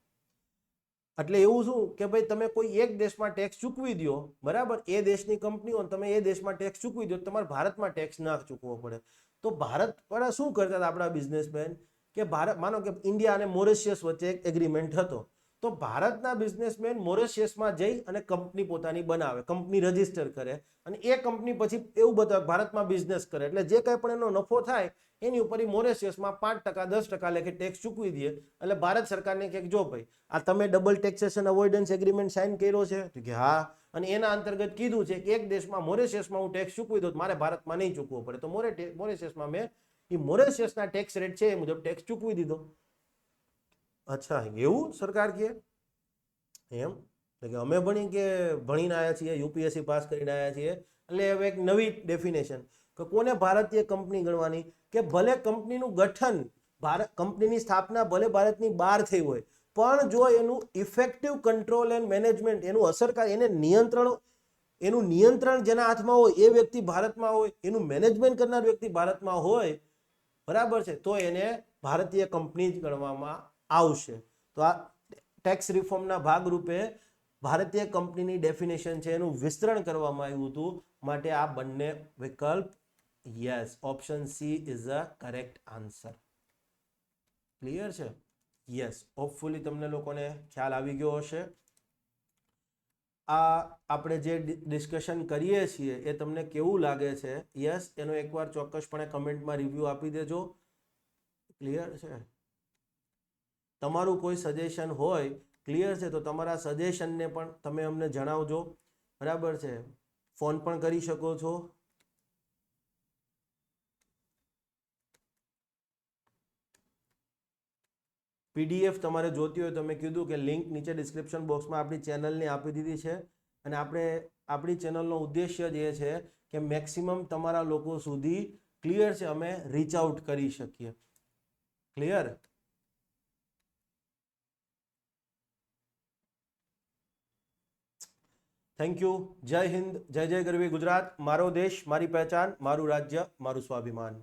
એટલે એવું શું કે ભાઈ તમે કોઈ એક દેશમાં ટેક્સ ચૂકવી દો, બરાબર, એ દેશની કંપનીઓ તમે એ દેશમાં ટેક્સ ચૂકવી દો, તમારે ભારતમાં ટેક્સ ના ચૂકવવો પડે. તો ભારત વાળા શું કરતા હતા આપણા બિઝનેસમેન કે ભારત, માનો કે ઇન્ડિયા અને મોરિશિયસ વચ્ચે એક એગ્રીમેન્ટ હતો, તો ભારતના બિઝનેસમેન મોરિશિયસમાં જઈ અને કંપની પોતાની બનાવે, કંપની રજીસ્ટર કરે, અને એ કંપની પછી એવું બતાવે ભારતમાં બિઝનેસ કરે, એટલે જે કંઈ પણ એનો નફો થાય એની ઉપર મોરિશિયસમાં 5% 10% લેખે ટેક્સ ચૂકવી દે. એટલે ભારત સરકારને કહે, જો ભાઈ આ તમે double taxation avoidance agreement sign કર્યો છે, તો કે હા, અને એના અંતર્ગત કીધું છે કે એક દેશમાં મોરિશિયસમાં હું ટેક્સ ચૂકવી દઉં, મારે ભારતમાં નહીં ચૂકવવો પડે, તો મોરિશિયસમાં મેં એ મોરિશિયસના ટેક્સ રેટ છે એ મુજબ ટેક્સ ચૂકવી દીધો. અચ્છા, એવું સરકાર કહે એમ? કે અમે ભણીને આવ્યા છીએ, યુપીએસસી પાસ કરીને આવ્યા છીએ, એટલે હવે એક નવી ડેફિનેશન કે કોને ભારતીય કંપની ગણવાની, કે ભલે કંપનીનું ગઠન, કંપનીની સ્થાપના ભલે ભારતની બહાર થઈ હોય, પણ જો એનું ઇફેક્ટિવ કંટ્રોલ એન્ડ મેનેજમેન્ટ, એનું અસરકારક, એનું નિયંત્રણ જેના હાથમાં હોય એ વ્યક્તિ ભારતમાં હોય, એનું મેનેજમેન્ટ કરનાર વ્યક્તિ ભારતમાં હોય, બરાબર છે, તો એને ભારતીય કંપની જ ગણવામાં આવશે. તો આ ટેક્સ રિફોર્મના ભાગરૂપે ભારતીય કંપનીની ડેફિનેશન છે એનું વિસ્તરણ કરવામાં આવ્યું હતું. માટે આ બંને વિકલ્પ, yes, option she is a correct answer. Clear છે? યસ, હોપફુલી તમને લોકોને ખ્યાલ આવી ગયો હશે. આ આપણે જે ડિસ્કશન કરીએ છીએ એ તમને કેવું લાગે છે? યસ, એનો એકવાર ચોક્કસપણે કમેન્ટમાં રિવ્યુ આપી દેજો. ક્લિયર છે? તમારું કોઈ સજેશન હોય, ક્લિયર છે, તો તમારા સજેશનને પણ તમે અમને જણાવજો, બરાબર છે. ફોન પણ કરી શકો છો. પીડીએફ તમારે જોતી હોય તો મેં કીધું કે લિંક નીચે ડિસ્ક્રિપ્શન બોક્સમાં આપણી ચેનલની આપી દીધી છે, અને આપણી ચેનલનો ઉદ્દેશ્ય જ એ છે કે મેક્સિમમ તમારા લોકો સુધી, ક્લિયર છે, અમે રીચ આઉટ કરી શકીએ. ક્લિયર? Thank you. જય હિન્દ, જય જય ગરવી ગુજરાત. મારો દેશ, મારી પહેચાન, મારું રાજ્ય, મારું સ્વાભિમાન.